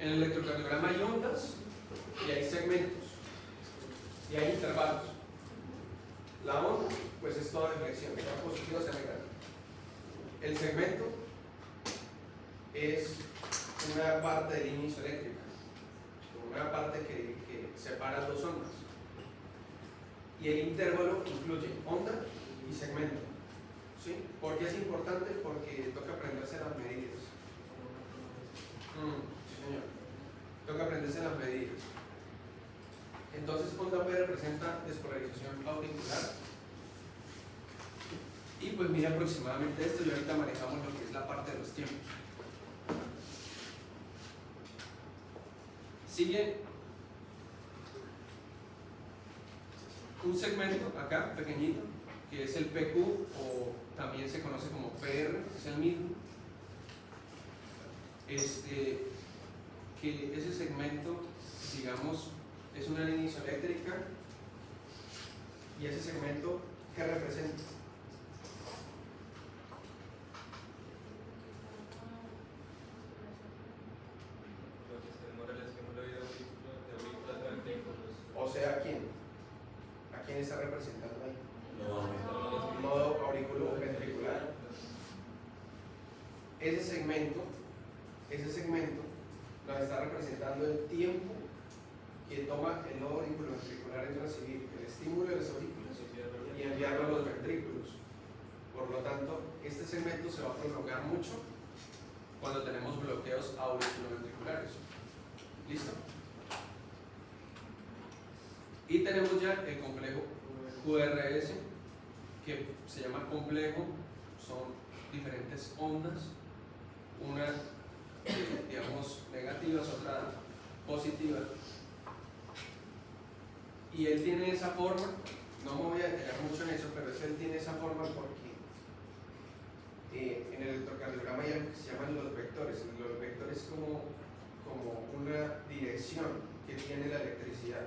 En el electrocardiograma hay ondas y hay segmentos y hay intervalos. La onda, pues es toda deflexión, sea positiva, sea negativa. El segmento es una parte de línea isoeléctrica, una parte que separa dos ondas. Y el intervalo incluye onda y segmento. ¿Sí? ¿Por qué es importante? Porque toca aprenderse las medidas. Sí, señor. Toca aprenderse las medidas. Entonces, onda P representa despolarización auricular. Y pues mira aproximadamente esto, y ahorita manejamos lo que es la parte de los tiempos. Sigue un segmento acá, pequeñito, que es el PQ, o también se conoce como PR, es el mismo. Que ese segmento, digamos, es una línea isoeléctrica, y ese segmento, ¿qué representa? O sea, ¿a quién? ¿A quién está representando ahí? Nodo auriculoventricular. Ese segmento nos está representando el tiempo que toma el nodo auriculoventricular en recibir el estímulo de los aurículos y enviarlo a los ventrículos. Por lo tanto, este segmento se va a prolongar mucho cuando tenemos bloqueos auriculoventriculares. ¿Listo? Y tenemos ya el complejo QRS, que se llama complejo, son diferentes ondas, una digamos negativas, otra positiva, y él tiene esa forma. No me voy a detallar mucho en eso, pero él tiene esa forma porque en el electrocardiograma hay algo que se llaman los vectores. Los vectores es como una dirección que tiene la electricidad.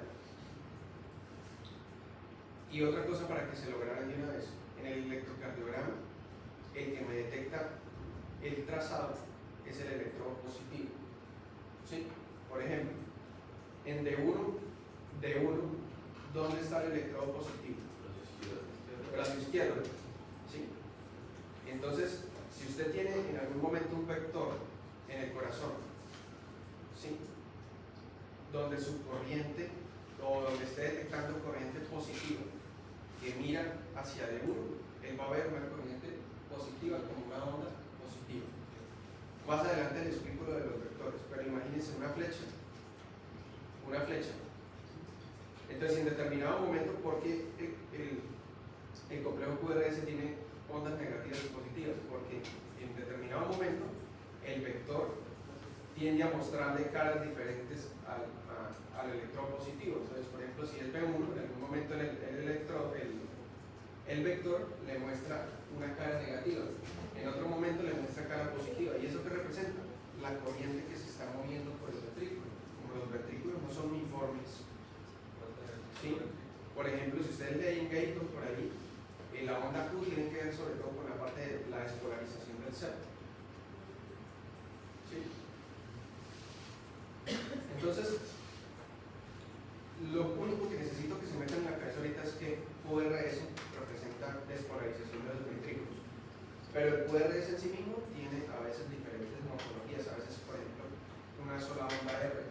Y otra cosa para que se lograra de una vez, en el electrocardiograma, el que me detecta el trazado es el electrodo positivo. ¿Sí? Por ejemplo, en D1, ¿dónde está el electrodo positivo? Brazo izquierdo. ¿Sí? Entonces, si usted tiene en algún momento un vector en el corazón, ¿sí?, donde su corriente, o donde esté detectando corriente positiva, que mira hacia D1, él va a ver una corriente positiva como una onda positiva. Más adelante les explico lo de los vectores, pero imagínense una flecha. Entonces, en determinado momento, porque el complejo QRS tiene ondas negativas y positivas, porque en determinado momento el vector tiende a mostrarle caras diferentes al electrón positivo. Entonces, por ejemplo, si es B1, en algún momento el vector le muestra una cara negativa, en otro momento le muestra cara positiva. ¿Y eso qué representa? La corriente que se está moviendo por el ventrículo. Como los ventrículos no son uniformes, ¿sí? Por ejemplo, si ustedes leen Gayton por ahí, la onda Q tiene que ver sobre todo con la parte de la despolarización del septo. ¿Sí? Entonces, lo único que necesito que se meta en la cabeza ahorita es que QRS representa despolarización de los ventrículos, pero el QRS en sí mismo tiene a veces diferentes morfologías. A veces, por ejemplo, una sola onda R,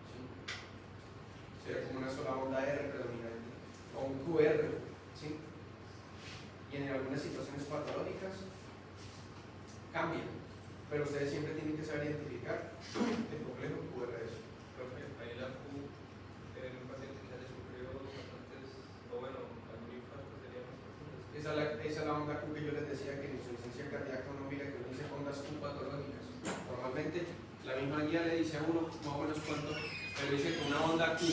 ¿sí?, sería como una sola onda R predominante, o un QR, ¿sí?, y en algunas situaciones patológicas cambian, pero ustedes siempre tienen que saber identificar el complejo QRS. Profe, ahí la Q en un paciente que haya sufrido bastantes, o bueno, algún infarto sería más profundo. Esa es la onda Q que yo les decía, que en insuficiencia cardíaca uno mira que uno dice ondas Q patológicas. Normalmente la misma guía le dice a uno más o menos cuánto, pero dice que una onda Q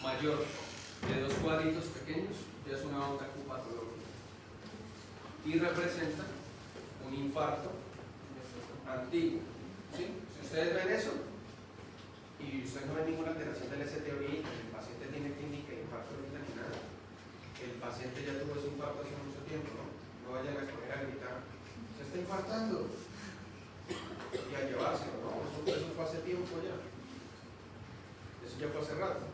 mayor de dos cuadritos pequeños ya es una onda Q patológica y representa un infarto antiguo. ¿Sí? Si ustedes ven eso y ustedes no ven ninguna alteración del ST ahorita, el paciente tiene clínica de infarto ahorita ni nada, el paciente ya tuvo ese infarto hace mucho tiempo, ¿no? No vayan a correr a gritar, se está infartando, y a llevárselo, ¿no? Eso pasa hace tiempo ya. Eso ya fue hace rato.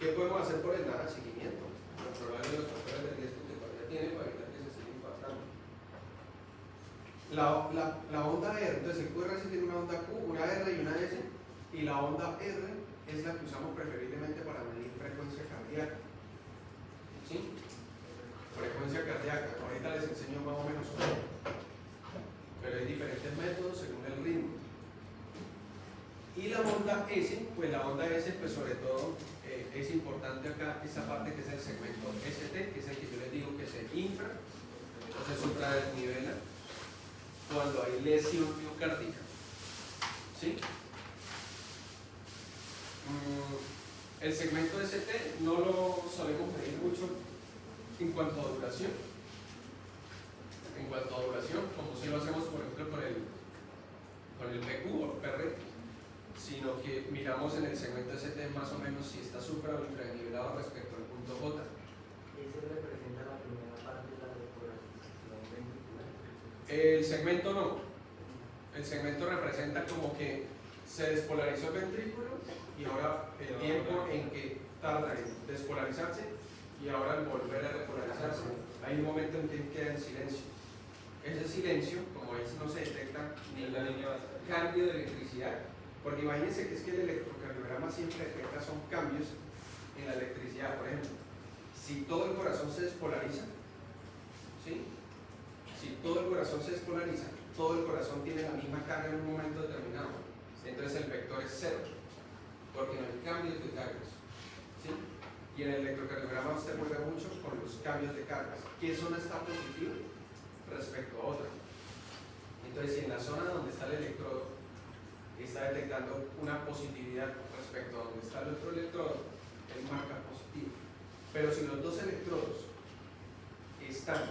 ¿Qué podemos hacer por él? Nada, seguimiento. Controlar los factores de riesgo que todavía tiene para evitar que se siga impactando. La onda R, entonces el QRS tiene una onda Q, una R y una S, y la onda R es la que usamos preferiblemente para medir frecuencia cardíaca. ¿Sí? Frecuencia cardíaca. Ahorita les enseño más o menos cómo. Pero hay diferentes métodos según el ritmo. Y la onda S, pues la onda S, pues sobre todo es importante acá esa parte que es el segmento ST, que es el que yo les digo que se infra o se supradesnivela cuando hay lesión miocárdica. ¿Sí? El segmento ST no lo solemos medir mucho en cuanto a duración. En cuanto a duración, como si lo hacemos por ejemplo con el PQ o PR, sino que miramos en el segmento ST más o menos si está supra o infranivelado respecto al punto J. ¿Eso representa la primera parte de la despolarización ventricular? El segmento no. El segmento representa como que se despolarizó el ventrículo y ahora el tiempo en que tarda en despolarizarse y ahora al volver a repolarizarse. Hay un momento en que queda en silencio. Ese silencio, como ahí no se detecta ningún cambio de electricidad, porque imagínense que es que el electrocardiograma siempre detecta son cambios en la electricidad. Por ejemplo, si todo el corazón se despolariza, ¿sí? Si todo el corazón se despolariza, todo el corazón tiene la misma carga en un momento determinado, entonces el vector es cero, porque no hay cambios de cargas, ¿sí? Y en el electrocardiograma usted juega mucho con los cambios de cargas. ¿Qué zona está positiva respecto a otra? Entonces, si en la zona donde está el electrodo está detectando una positividad respecto a donde está el otro electrodo, él marca positivo. Pero si los dos electrodos están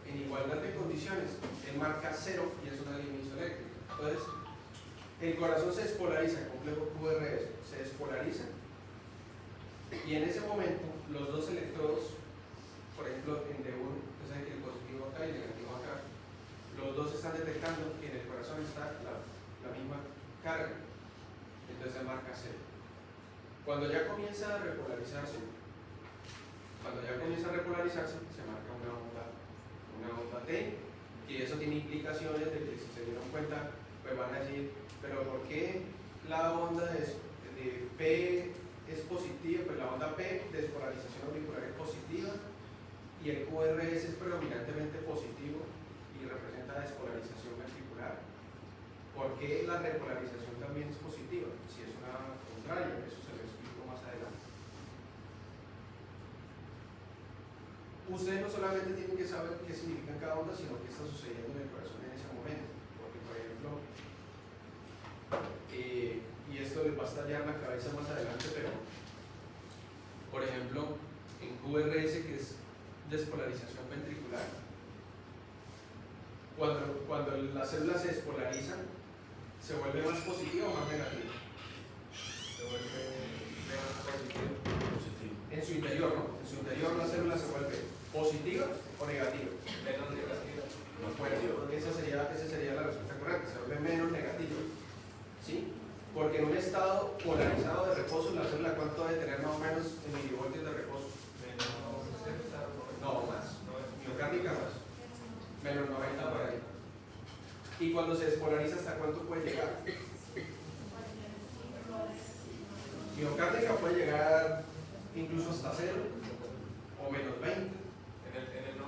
en igualdad de condiciones, él marca cero y es una línea isoeléctrica. Entonces, el corazón se despolariza, el complejo QRS se despolariza, y en ese momento los dos electrodos, por ejemplo en D1, ustedes saben que el positivo acá y el negativo acá, los dos están detectando que en el corazón está la misma carga, entonces se marca cero. Cuando ya comienza a repolarizarse, se marca una onda T, y eso tiene implicaciones de que si se dieron cuenta, pues van a decir, pero ¿por qué la onda de P es positiva? Pues la onda P de despolarización auricular es positiva y el QRS es predominantemente positivo y representa despolarización ventricular. ¿Por qué la repolarización también es positiva? Si es una contraria, eso se lo explico más adelante. Ustedes no solamente tienen que saber qué significa cada onda, sino qué está sucediendo en el corazón en ese momento. Porque, por ejemplo, y esto les va a estallar la cabeza más adelante, pero, por ejemplo, en QRS, que es despolarización ventricular, cuando las células se despolarizan, ¿se vuelve más positivo o más negativo? Se vuelve menos positivo. En su interior, ¿no? En su interior la célula se vuelve positiva o negativa. Menos negativa. Bueno, esa sería la respuesta correcta, se vuelve menos negativa. ¿Sí? Porque en un estado polarizado de reposo, la célula, ¿cuánto debe tener más o menos en milivoltios de reposo? Menos 60. No, más. Miocárdica más. Menos 90 por ahí. Y cuando se despolariza, ¿hasta cuánto puede llegar? Miocárdica puede llegar incluso hasta 0 o menos 20. En el no,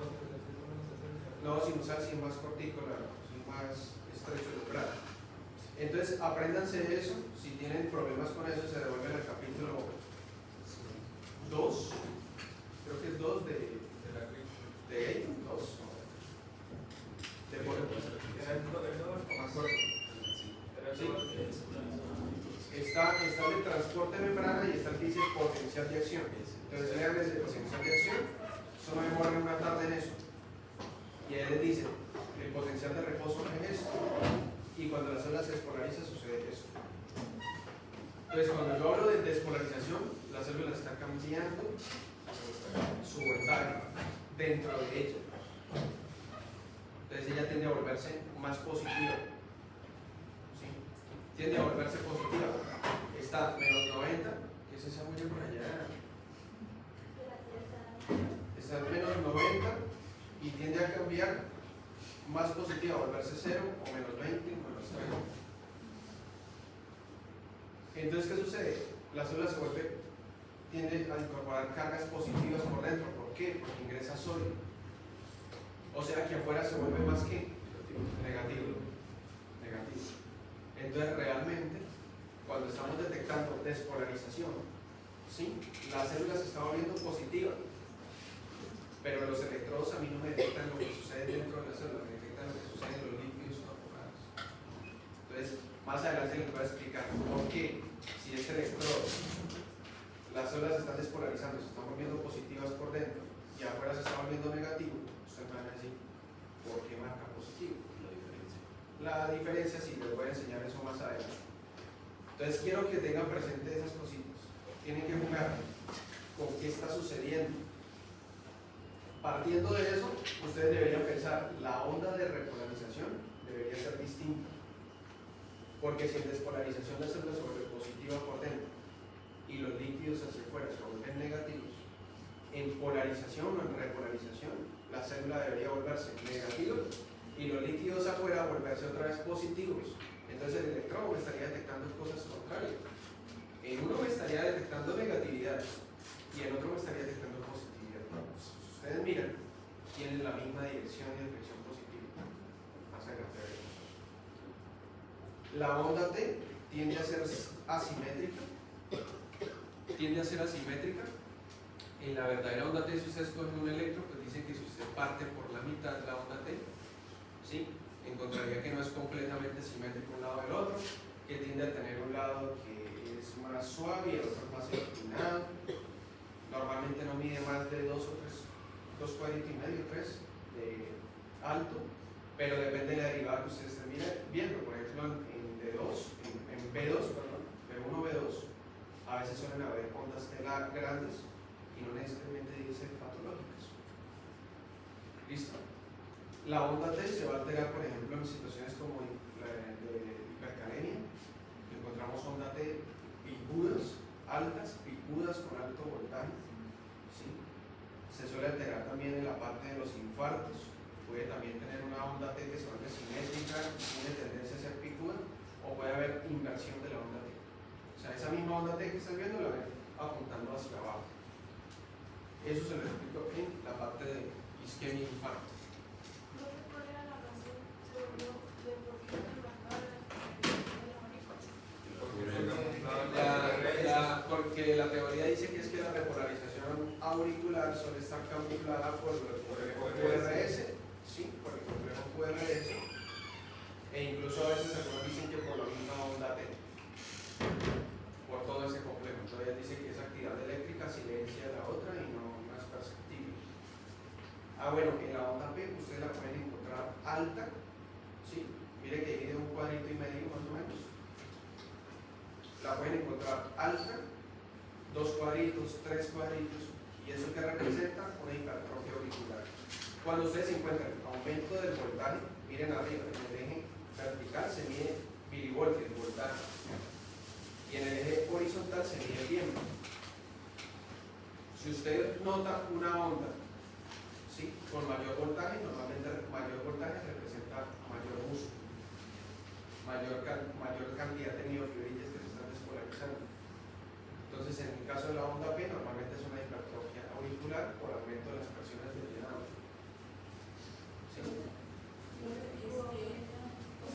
No, sin usar, sin más cortico, sin más estrecho el umbral. Entonces, apréndanse eso. Si tienen problemas con eso, se devuelven al capítulo 2. Creo que es 2 de Ayton, 2. De por Está el de transporte de membrana y está el que dice potencial de acción. Entonces lean el potencial de acción, solo demoran una tarde en eso. Y ahí les dice, el potencial de reposo es esto, y cuando la célula se despolariza sucede eso. Entonces cuando yo hablo de despolarización, la célula está cambiando su voltaje dentro de ella. Entonces ella tiende a volverse más positiva. ¿Sí? tiende a volverse positiva. Está menos 90, que es esa huella por allá. Está en menos 90 y tiende a cambiar más positiva, a volverse 0 o menos 20 o menos 30. Entonces, ¿qué sucede? La célula se vuelve, tiende a incorporar cargas positivas por dentro. ¿Por qué? Porque ingresa sodio. O sea que afuera se vuelve más que negativo. Entonces, realmente, cuando estamos detectando despolarización, ¿sí? La célula se está volviendo positiva, pero los electrodos a mí no me detectan lo que sucede dentro de la célula, me detectan lo que sucede en los líquidos corporales. Entonces, más adelante les voy a explicar por qué, si este electrodo, las células se están despolarizando, se están volviendo positivas por dentro y afuera se está volviendo negativo, ustedes van a decir, ¿por qué marca positivo? La diferencia sí, les voy a enseñar eso más adelante. Entonces quiero que tengan presente esas cositas. Tienen que jugar con qué está sucediendo. Partiendo de eso, ustedes deberían pensar, la onda de repolarización debería ser distinta. Porque si en despolarización la célula se vuelve positiva por dentro y los líquidos hacia afuera se vuelven negativos, en polarización o en repolarización, la célula debería volverse negativa y los líquidos afuera volverse otra vez positivos. Entonces el electrodo me estaría detectando cosas contrarias. En uno me estaría detectando negatividad y en otro me estaría detectando positividad. Pues, ustedes miran, tienen la misma dirección y dirección positiva. La onda T tiende a ser asimétrica. En la verdadera onda T, si usted escoge un electro, pues dice que si usted parte por la mitad de la onda T, ¿sí? Encontraría que no es completamente simétrico un lado del otro, que tiende a tener un lado que es más suave y el otro más inclinado. Normalmente no mide más de 2 cuadritos y medio, 3 de alto, pero depende de la derivada que ustedes estén viendo. Por ejemplo, en B2, B1, B2, a veces suelen haber ondas telar grandes y no necesariamente deben ser patológicas. ¿Listo? La onda T se va a alterar, por ejemplo, en situaciones como la de hipercalemia. Encontramos onda T picudas, altas, picudas con alto voltaje. ¿Sí? Se suele alterar también en la parte de los infartos. Puede también tener una onda T que se vuelve simétrica, tiene tendencia a ser picuda, o puede haber inversión de la onda T. O sea, esa misma onda T que están viendo la ven apuntando hacia abajo. Eso se lo explico en la parte de isquemia e infarto. Porque la teoría dice que es que la repolarización auricular suele estar camuflada por el complejo QRS, ¿sí? Por el complejo QRS, e incluso a veces algunos dicen que por la misma onda T, por todo ese complejo. Entonces dice que esa actividad eléctrica silencia la otra y no es perceptible. Bueno, en la onda P ustedes la pueden encontrar alta, ¿sí? Mire que divide un cuadrito y medio más o menos. La pueden encontrar alta, 2 cuadritos, 3 cuadritos, y eso que representa una hipertrofia auricular. Cuando ustedes encuentran aumento del voltaje, miren arriba, en el eje vertical se mide milivoltio, el voltaje, y en el eje horizontal se mide el tiempo. Si usted nota una onda, ¿sí? Con mayor voltaje, normalmente mayor voltaje representa mayor músculo, mayor cantidad de miofibritas que se están despolarizando. Entonces, en el caso de la onda P, normalmente es una hipertrofia auricular por aumento de las presiones del llenado. ¿Sí?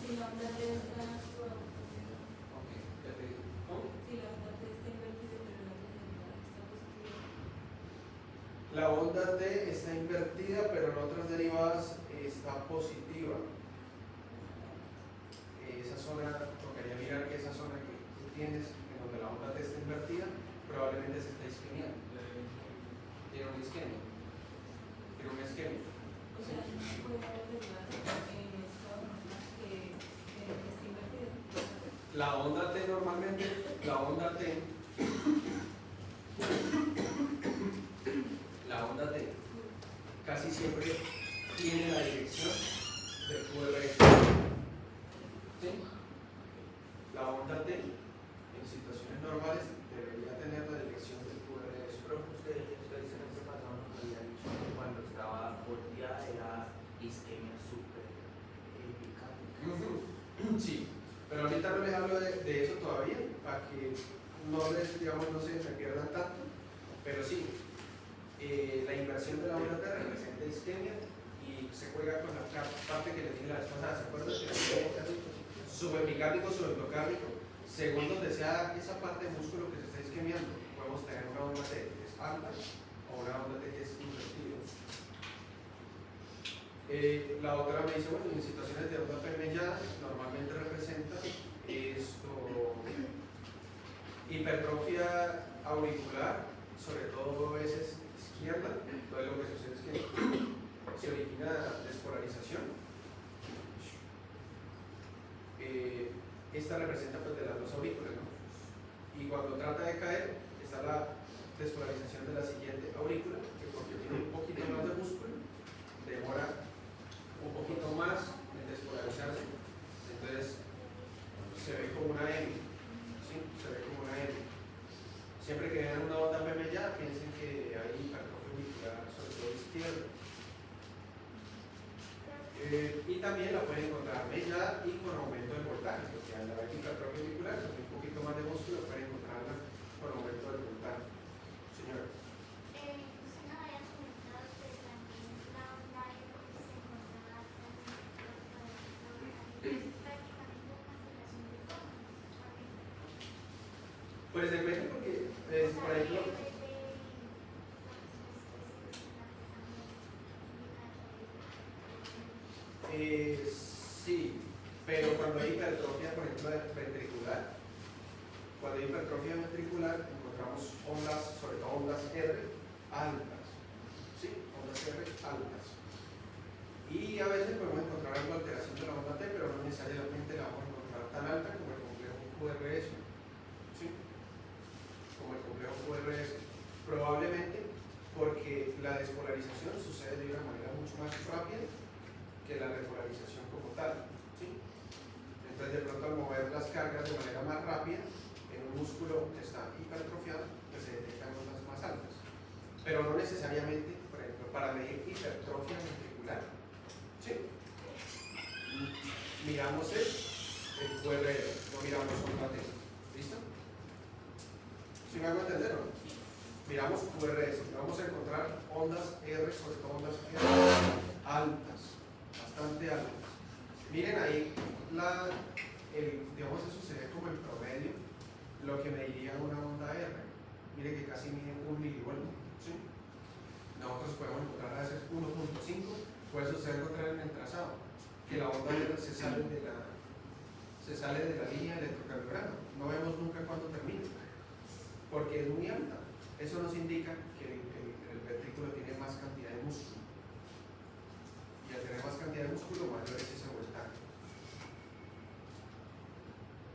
Si la onda T está suave. Ok, ya te digo. ¿Cómo? Si la onda T está invertida, pero la onda está positiva. La onda T está invertida, pero en otras derivadas está positiva. Esa zona, tocaría mirar que esa zona que tú tienes, en donde la onda T está invertida, probablemente se está isquemiando. Tiene una isquemia. O sea, puede haber derivadas en esta onda que está invertida. La onda T normalmente, la onda T casi siempre tiene la dirección del QRS. ¿Sí? La orden, en situaciones normales, debería tener la dirección del QRS. Profe, usted en este pasado nos había dicho que cuando estaba volteada era isquemia super picante. Sí, pero ahorita no les hablo de eso todavía, para que no les, digamos, no se pierdan tanto, pero sí, la inversión de la onda T representa isquemia y se juega con la parte que les dije la vez pasada, ¿se acuerdan? Subepicárdico, subendocárdico, según donde sea esa parte del músculo que se está isquemiando, podemos tener una onda T que es alta o una onda T que es invertida. La otra me dice, bueno, en situaciones de onda permeada normalmente representa esto, hipertrofia auricular, sobre todo a veces izquierda. Entonces lo que sucede es que se origina despolarización. Esta representa pues de las dos aurículas, ¿no? Y cuando trata de caer está la despolarización de la siguiente aurícula, que porque tiene un poquito más de músculo demora un poquito más en despolarizarse, entonces se ve como una M, ¿sí? Se ve como una M. Siempre que vean una onda PMA, piensen que hay hipertrofia auricular, sobre todo izquierda. Y también la pueden encontrar mellada y con aumento del voltaje, porque al haber hipertrofia auricular, con un poquito más de músculo, pueden encontrarla con aumento del voltaje. Señora. Usted no había comentado que también la onda se encontraba es prácticamente una cancelación de forma. Pues depende porque, por ejemplo, sí, pero cuando hay hipertrofia, por ejemplo, ventricular, cuando hay hipertrofia ventricular encontramos ondas, sobre todo ondas R altas, ¿sí? Ondas R altas. Y a veces podemos encontrar alguna alteración de la onda T, pero no necesariamente la vamos a encontrar tan alta como el complejo QRS, ¿sí? Como el complejo QRS. Probablemente porque la despolarización sucede de una manera mucho más rápida que la repolarización como tal, ¿sí? Entonces de pronto al mover las cargas de manera más rápida en un músculo que está hipertrofiado, pues se detectan ondas más altas, pero no necesariamente, por ejemplo, para medir hipertrofia ventricular, ¿sí? Miramos el QRS, no miramos onda T, ¿listo? ¿Sí me hago entender o no? Miramos QRS, vamos a encontrar ondas R, sobre todo ondas R altas, bastante altas. Miren ahí, digamos eso se ve como el promedio, lo que mediría una onda R. Miren que casi mide 1 milivoltio, ¿sí? Nosotros podemos encontrar a veces 1.5, por eso se va a encontrar en el trazado, que la onda R se sale de la línea del electrocardiograma. No vemos nunca cuándo termina, porque es muy alta. Eso nos indica que el ventrículo tiene más cantidad de músculo. Y al tener más cantidad de músculo, mayor es ese voltaje.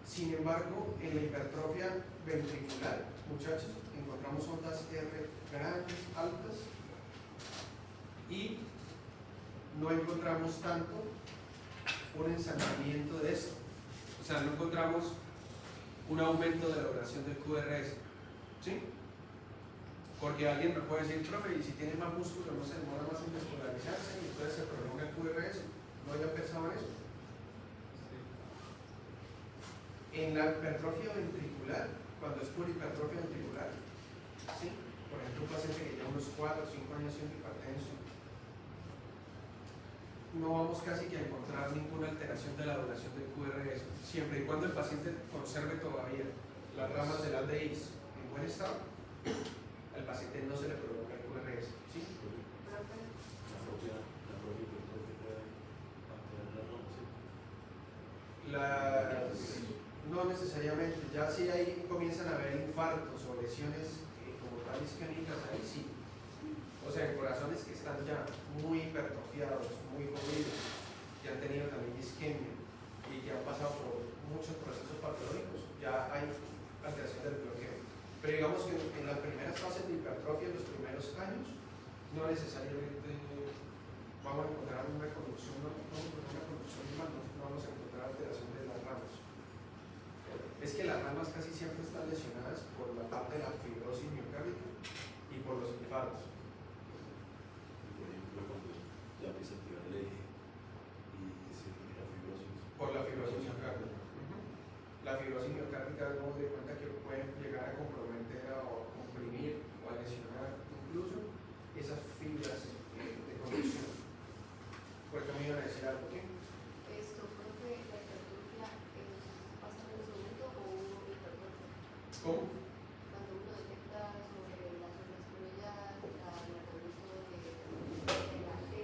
Sin embargo, en la hipertrofia ventricular, muchachos, encontramos ondas R grandes, altas, y no encontramos tanto un ensanchamiento de esto. O sea, no encontramos un aumento de la duración del QRS, ¿sí? Porque alguien me puede decir, profe, y si tiene más músculo no se demora más en despolarizarse y entonces se prolonga el QRS. ¿No había pensado en eso? En la hipertrofia ventricular, cuando es pura hipertrofia ventricular, ¿sí? Por ejemplo, un paciente que lleva unos 4 o 5 años siendo hipertenso, no vamos casi que a encontrar ninguna alteración de la duración del QRS, siempre y cuando el paciente conserve todavía las ramas del aldeíz en buen estado, al paciente no se le provoca el QRS, ¿sí? No necesariamente, ya si ahí comienzan a haber infartos o lesiones como tal isquémicas, ahí sí. O sea, en corazones que están ya muy hipertrofiados, muy jodidos, que han tenido también isquemia y que han pasado por muchos procesos patológicos, ya hay alteración del bloqueo. Pero digamos que en las primeras fases de hipertrofia, en los primeros años, no necesariamente vamos a encontrar una conducción, no vamos a encontrar alteración de las ramas. Es que las ramas casi siempre están lesionadas por la parte de la fibrosis miocárdica y por los infartos. Por ejemplo, cuando ya empieza a activar el eje y se genera fibrosis. Por la fibrosis miocárdica. La fibrosis miocárdica debemos de cuenta que puede llegar a comprometer o a comprimir o a lesionar incluso esas fibras de conducción. ¿Por qué me iban a decir algo? ¿Qué? Esto, profe, la hipertrofia pasa por el segundo o hipertrofia. ¿Cómo? Cuando uno detecta sobre las zonas cruelladas, el reducto de la T, eso significa que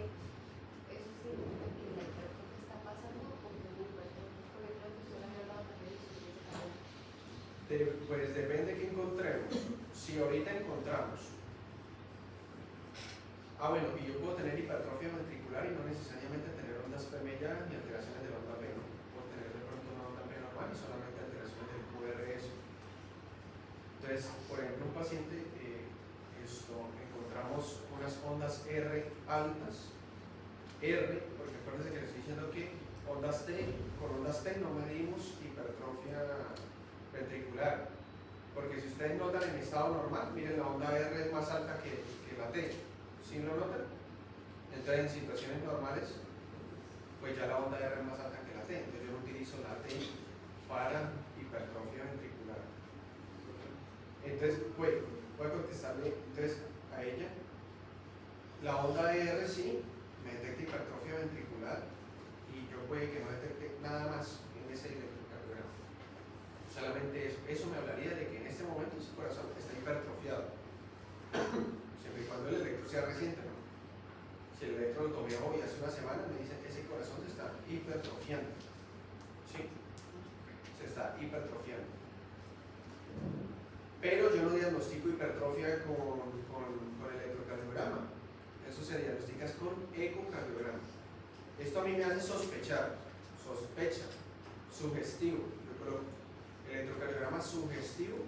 la hipertrofia está pasando o que hubo hipertrofia. Porque creo que usted había hablado también sobre ese camino. Pues depende de qué encontremos. Si ahorita encontramos, bueno, y yo puedo tener hipertrofia ventricular y no necesariamente tener ondas PMA ni alteraciones de la onda P, ¿no? Puedo tener de pronto una onda P normal y solamente alteraciones del QRS. Entonces, por ejemplo, un paciente, encontramos unas ondas R altas, R, porque acuérdense que les estoy diciendo que ondas T, con ondas T no medimos hipertrofia ventricular, porque si ustedes notan en estado normal, miren la onda R es más alta que la T. ¿Sí lo notan? Entonces en situaciones normales, pues ya la onda R es más alta que la T, entonces yo no utilizo la T para hipertrofia ventricular. Entonces, voy a contestarle entonces a ella. La onda R sí me detecta hipertrofia ventricular y yo puede que no detecte nada más en ese electrocardiograma. Solamente eso. Eso me hablaría de que en este momento ese corazón está hipertrofiado. Siempre y cuando el electro sea reciente, ¿no? Si el electro lo tomé hoy, hace una semana, me dicen que ese corazón se está hipertrofiando. ¿Sí? Se está hipertrofiando. Pero yo no diagnostico hipertrofia con electrocardiograma. Eso se diagnostica con ecocardiograma. Esto a mí me hace sospechar, sospecha, sugestivo. Yo coloco electrocardiograma sugestivo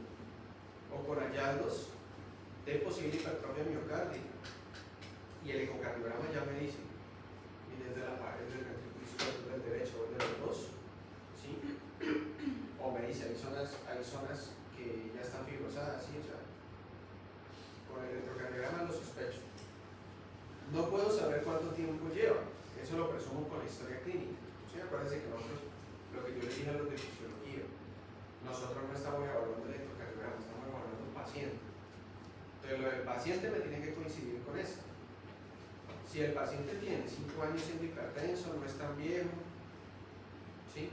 o con hallazgos de posible hipertrofia miocárdica. Y el ecocardiograma ya me dice, y desde la pared del ventrículo izquierdo, del derecho o de los dos, ¿sí? O me dice, hay zonas que ya están fibrosadas, ¿sí? O sea, con el electrocardiograma lo sospecho. No puedo saber cuánto tiempo lleva, eso lo presumo con la historia clínica. ¿Sí? Acuérdense que nosotros, lo que yo les dije a los de fisiología, nosotros no estamos evaluando el electrocardiograma, estamos evaluando un paciente. Entonces lo del paciente me tiene que coincidir con esto. Si el paciente tiene 5 años siendo hipertenso, no es tan viejo, ¿sí?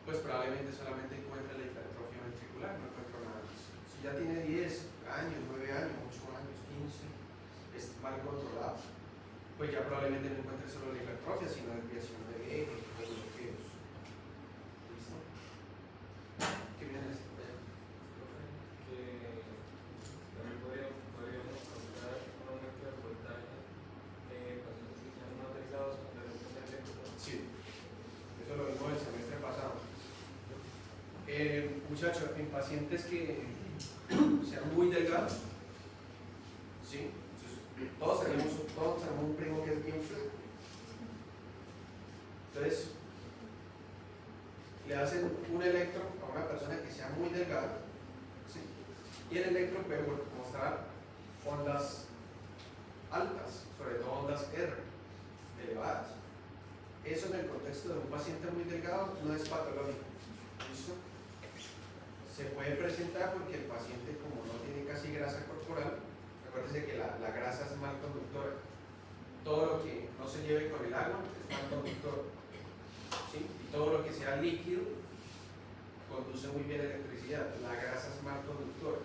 Pues probablemente solamente encuentre la hipertrofia ventricular, no encuentro nada más. Si ya tiene 10 años, 9 años, 8 años, 15, es mal controlado, pues ya probablemente no encuentre solo la hipertrofia, sino desviación de eje, bloqueos. ¿Listo? ¿Qué viene a decir? Que también podríamos contar un aumento del voltaje pacientes que sean no autorizados con el electro. Sí, eso lo vimos el semestre pasado. Muchachos, en pacientes que sean muy delgados, ¿sí? Entonces, todos tenemos un primo que es bien flaco. Entonces, le hacen un electro a una persona que sea muy delgada, ¿sí? Y el electro puede mostrar ondas altas, sobre todo ondas R, elevadas. Eso en el contexto de un paciente muy delgado no es patológico. ¿Listo? Se puede presentar porque el paciente, como no tiene casi grasa corporal, acuérdense que la grasa es mal conductora. Todo lo que no se lleve con el agua es mal conductor. ¿Sí? Y todo lo que sea líquido conduce muy bien electricidad. La grasa es mal conductora.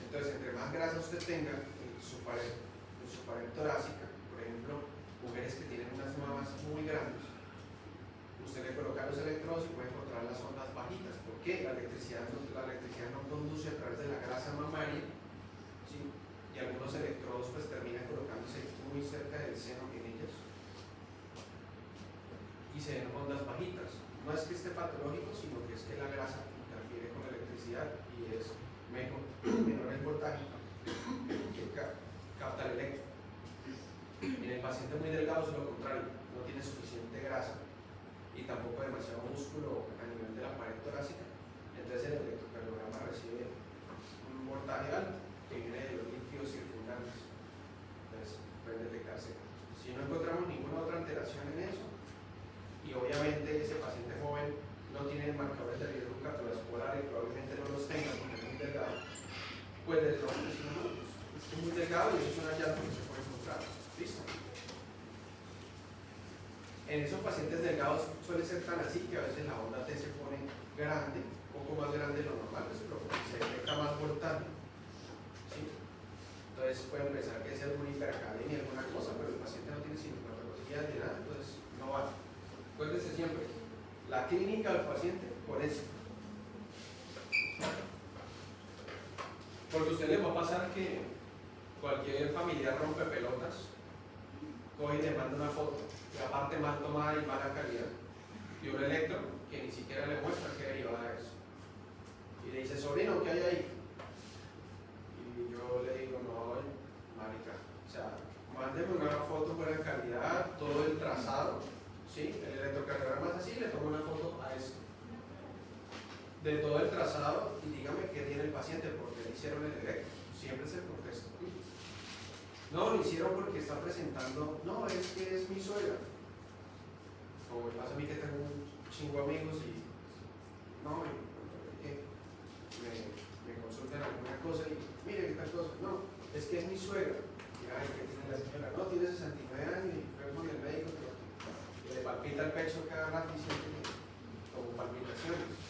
Entonces, entre más grasa usted tenga en su pared torácica, por ejemplo, mujeres que tienen unas mamas muy grandes, usted le coloca los electrodos y puede encontrar las ondas bajitas. ¿Por qué? La electricidad no conduce a través de la grasa mamaria, ¿sí? Y algunos electrodos pues terminan colocándose muy cerca del seno en ellas y se ven ondas bajitas. No es que esté patológico, sino que es que la grasa interfiere con la electricidad y es menor el voltaje que capta el electro. En el paciente muy delgado es lo contrario, no tiene suficiente grasa y tampoco demasiado músculo a nivel de la pared torácica, pues les vamos a decir, no, pues, es muy delgado y eso es una llanta que se puede encontrar. ¿Listo? En esos pacientes delgados suele ser tan así que a veces la onda T se pone grande, un poco más grande de lo normal, pues, pero porque se detecta más voltaje. ¿Sí? Entonces pueden pensar que es alguna hipercalenia, alguna cosa, pero el paciente no tiene sintomatología ni nada, entonces no vale. Acuérdense siempre, la clínica del paciente por eso. Porque a usted le va a pasar que cualquier familiar rompe pelotas, coge y le manda una foto, y aparte mal tomada y mala calidad, y un electro que ni siquiera le muestra qué derivada es. Y le dice, sobrino, ¿qué hay ahí? Y yo le digo, no, marica, o sea, mándeme una foto buena calidad, todo el trazado, ¿sí? El electrocardiograma es así, le tomo una foto a esto, de todo el trazado, y dígame qué tiene el paciente, porque le hicieron el electro, siempre es el contexto. No, lo hicieron porque está presentando, no, es que es mi suegra. Como me pasa a mí que tengo un chingo amigos y no, me consultan alguna cosa y mire qué tal cosa, no, es que es mi suegra. Y ay, ¿qué tiene la señora? No, tiene 69 años y fue con el médico que le palpita el pecho cada rato y siente como palpitaciones.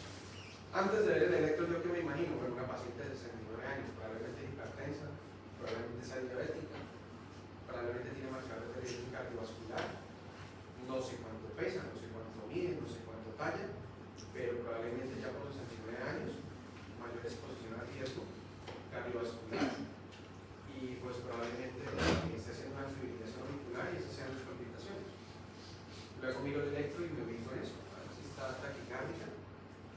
Antes de ver el electro, yo que me imagino, bueno, una paciente de 69 años, probablemente hipertensa, probablemente sea diabética, probablemente tiene marcadores de riesgo cardiovascular, no sé cuánto pesa, no sé cuánto mide, no sé cuánto talla, pero probablemente ya por 69 años, mayor exposición a riesgo cardiovascular, y pues probablemente esté haciendo una fibrilación auricular y esas sean las palpitaciones. Luego miro el electro y me ubico en eso, a ver si está taquicárdica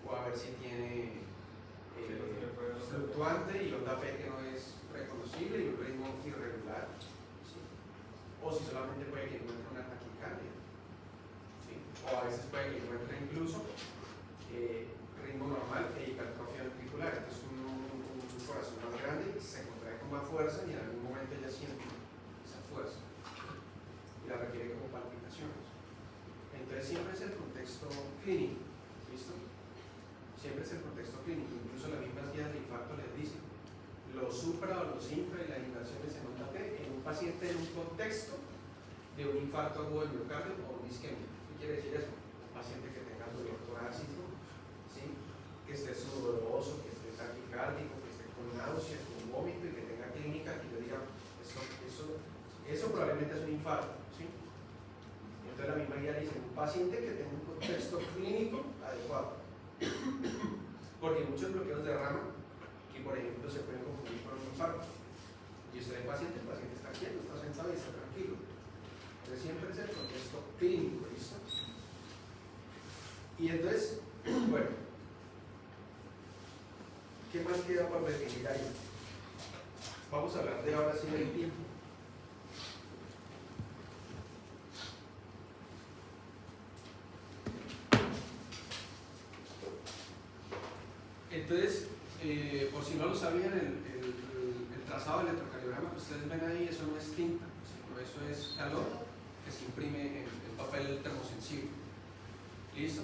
o a ver si tiene fluctuante y onda P que no es reconocible y un ritmo irregular, ¿sí? O si solamente puede que encuentre una taquicardia, ¿sí? O a veces puede que encuentre incluso ritmo normal e hipertrofia ventricular. Entonces un corazón más grande se contrae con más fuerza y en algún momento ella siente esa fuerza y la requiere como palpitaciones. Entonces siempre es el contexto clínico, ¿listo? Siempre es el contexto clínico, incluso las mismas guías de infarto les dicen los supra o los infra y las inversiones en onda T en un paciente en un contexto de un infarto agudo del miocardio o una isquemia. ¿Qué quiere decir eso? Un paciente que tenga dolor torácico, ¿sí? Que esté sudoroso, que esté taquicárdico, que esté con náuseas, con vómito y que tenga clínica que yo diga, eso probablemente es un infarto, ¿sí? Entonces la misma guía dice un paciente que tenga un contexto clínico adecuado. Porque muchos bloqueos de rama que por ejemplo se pueden confundir con un infarto y usted el paciente está quieto, está sentado y está tranquilo. Entonces siempre es el contexto clínico, ¿listo? Y entonces, bueno, ¿qué más queda por definir ahí? Vamos a hablar de ahora sí del tiempo. Entonces, por si no lo sabían, el trazado del electrocardiograma que ustedes ven ahí, eso no es tinta, sino eso es calor que se imprime en el papel termosensible. ¿Listo?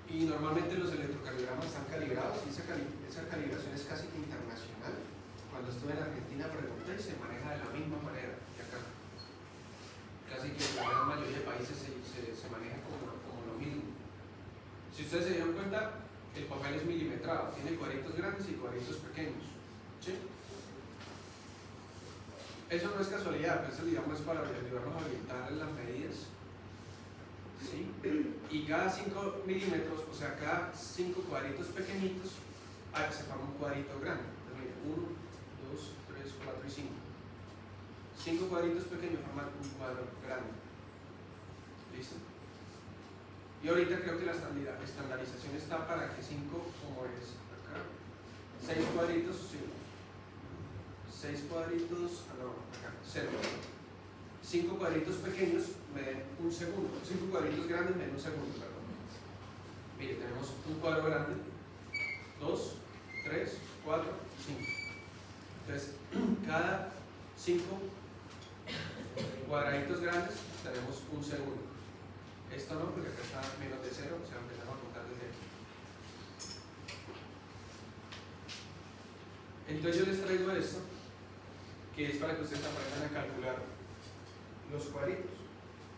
Y normalmente los electrocardiogramas están calibrados y esa calibración es casi que internacional. Cuando estuve en Argentina pregunté y se maneja de la misma manera que acá. Casi que la gran mayoría de países se maneja como lo mismo. Si ustedes se dieron cuenta, el papel es milimetrado, tiene cuadritos grandes y cuadritos pequeños, ¿sí? Eso no es casualidad, eso digamos es para ayudarnos a orientar las medidas, ¿sí? Y cada 5 milímetros, o sea, cada 5 cuadritos pequeñitos, se forma un cuadrito grande. Entonces, 1, 2, 3, 4 y 5. 5 cuadritos pequeños forman un cuadro grande. ¿Listo? Y ahorita creo que la estandarización está para que 5, como es acá, 6 cuadritos, sí. 6 cuadritos, no, acá, 0. 5 cuadritos pequeños me den un segundo, 5 cuadritos grandes me den un segundo, perdón. Mire, tenemos un cuadro grande, 2, 3, 4, 5. Entonces, cada 5 cuadraditos grandes tenemos un segundo. Esto no, porque acá está menos de 0, o sea, empezamos a contar desde aquí. Entonces yo les traigo esto, que es para que ustedes aprendan a calcular los cuadritos.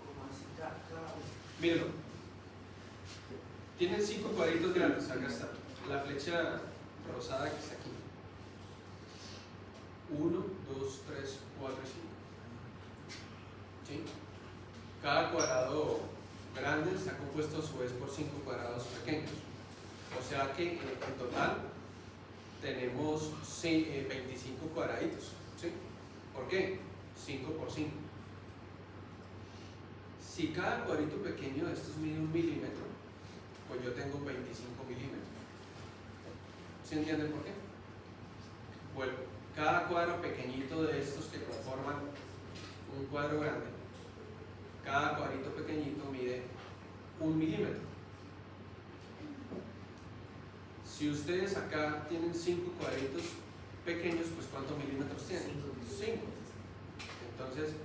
¿Cómo así? Acá. Mírenlo. Tienen 5 cuadritos grandes, acá está. La flecha rosada que está aquí. 1, 2, 3, 4 y 5. ¿Sí? Cada cuadrado grande está compuesto a su vez por 5 cuadrados pequeños. O sea que en total tenemos 25 cuadraditos. ¿Sí? ¿Por qué? 5 por 5. Si cada cuadrito pequeño de estos mide 1 milímetro, pues yo tengo 25 milímetros. ¿Sí entienden por qué? Bueno, cada cuadro pequeñito de estos que conforman un cuadro grande, cada cuadrito pequeñito mide 1 milímetro. Si ustedes acá tienen 5 cuadritos pequeños, pues ¿cuántos milímetros tienen? 5. Entonces,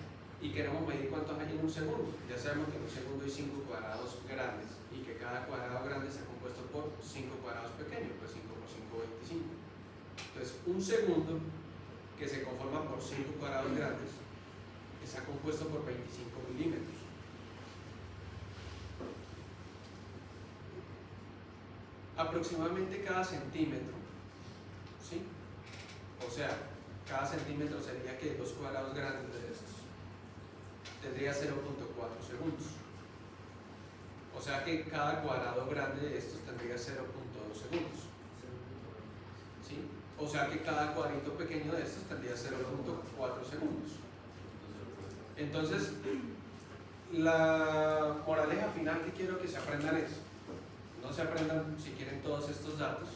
y queremos medir cuántos hay en un segundo. Ya sabemos que en un segundo hay 5 cuadrados grandes y que cada cuadrado grande está compuesto por 5 cuadrados pequeños, pues 5 por 5, 25. Entonces, un segundo que se conforma por 5 cuadrados grandes está compuesto por 25 milímetros. Aproximadamente cada centímetro, ¿sí? O sea, cada centímetro sería que 2 cuadrados grandes de estos tendría 0.4 segundos. O sea que cada cuadrado grande de estos tendría 0.2 segundos. ¿Sí? O sea que cada cuadrito pequeño de estos tendría 0.4 segundos. Entonces, la moraleja final que quiero que se aprendan es, no se aprendan si quieren todos estos datos,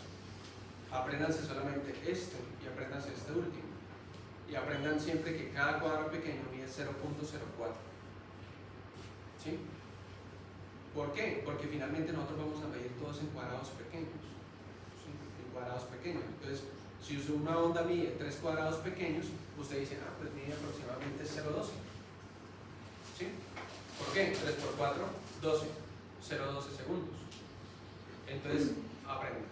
apréndanse solamente este y apréndanse este último. Y aprendan siempre que cada cuadro pequeño mide 0.04. ¿Sí? ¿Por qué? Porque finalmente nosotros vamos a medir todos en cuadrados pequeños. ¿Sí? En cuadrados pequeños. Entonces, si una onda mide 3 cuadrados pequeños, usted dice, pues mide aproximadamente 0.12. ¿Sí? ¿Por qué? 3 por 4, 12. 0.12 segundos. Entonces, aprendan.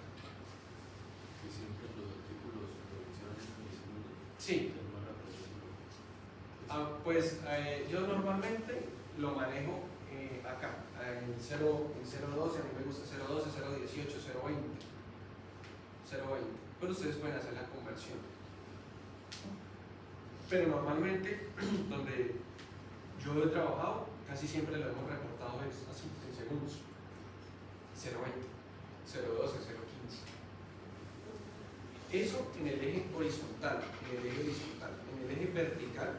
Que siempre los artículos lo mencionan en milisegundos. Sí. Pues yo normalmente lo manejo acá, en 0.12, a mí me gusta 0.12, 0.18, 0.20. Pero ustedes pueden hacer la conversión. Pero normalmente, donde yo he trabajado, casi siempre lo hemos reportado así, en segundos. 0.20, 0.12, 0.15. Eso en el eje horizontal, en el eje vertical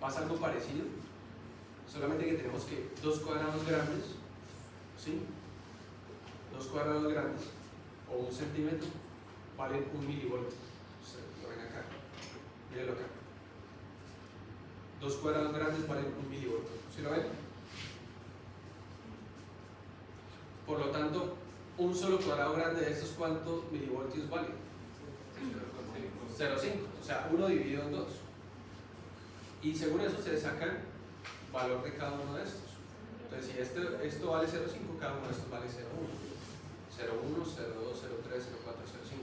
pasa algo parecido, solamente que tenemos que 2 cuadrados grandes, ¿sí? 2 cuadrados grandes o 1 centímetro valen 1 milivoltio. Lo ven acá, mírenlo acá. 2 cuadrados grandes valen 1 milivoltio. ¿Sí lo ven? Por lo tanto, un solo cuadrado grande de estos, ¿cuántos milivoltios vale? 0,5. O sea, 1 dividido en 2. Y según eso ustedes sacan valor de cada uno de estos. Entonces, si esto vale 0,5, cada uno de estos vale 0,1. 0,1, 0,2, 0,3, 0,4, 0,5,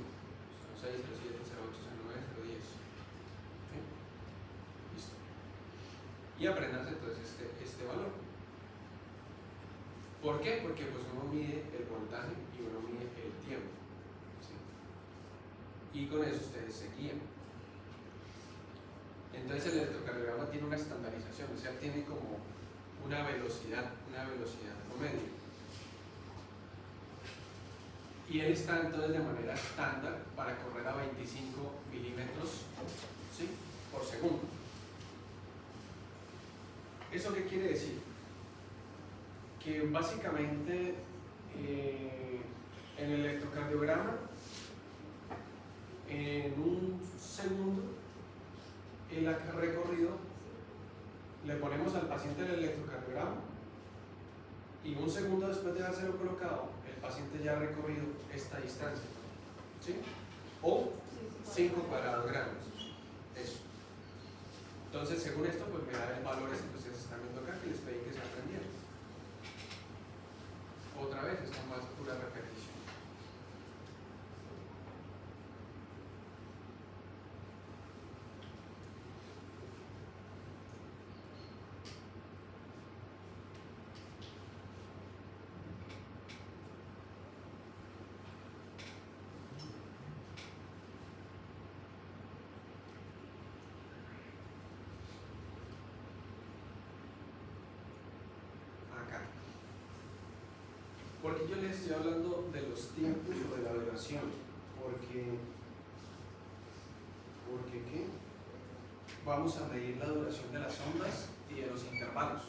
0,6, 0,7, 0,8, 0,9, 0,10. ¿Sí? Listo. Y aprendanse entonces este valor. ¿Por qué? Porque pues uno mide el voltaje y uno mide el tiempo. ¿Sí? Y con eso ustedes se guían. Entonces el electrocardiograma tiene una estandarización, o sea, tiene como una velocidad promedio. Y él está entonces de manera estándar para correr a 25 milímetros, ¿sí?, por segundo. ¿Eso qué quiere decir? Que básicamente en el electrocardiograma, en un segundo, el recorrido, le ponemos al paciente el electrocardiograma y un segundo después de haberlo colocado, el paciente ya ha recorrido esta distancia, ¿sí? O 5 cuadrados grandes. Eso. Entonces, según esto, pues me da el valor ese que ustedes están viendo acá, que les pedí que se aprendieran. Otra vez, esto más pura repetición. ¿por qué yo les estoy hablando de los tiempos o de la duración? Porque ¿qué? Vamos a medir la duración de las ondas y de los intervalos.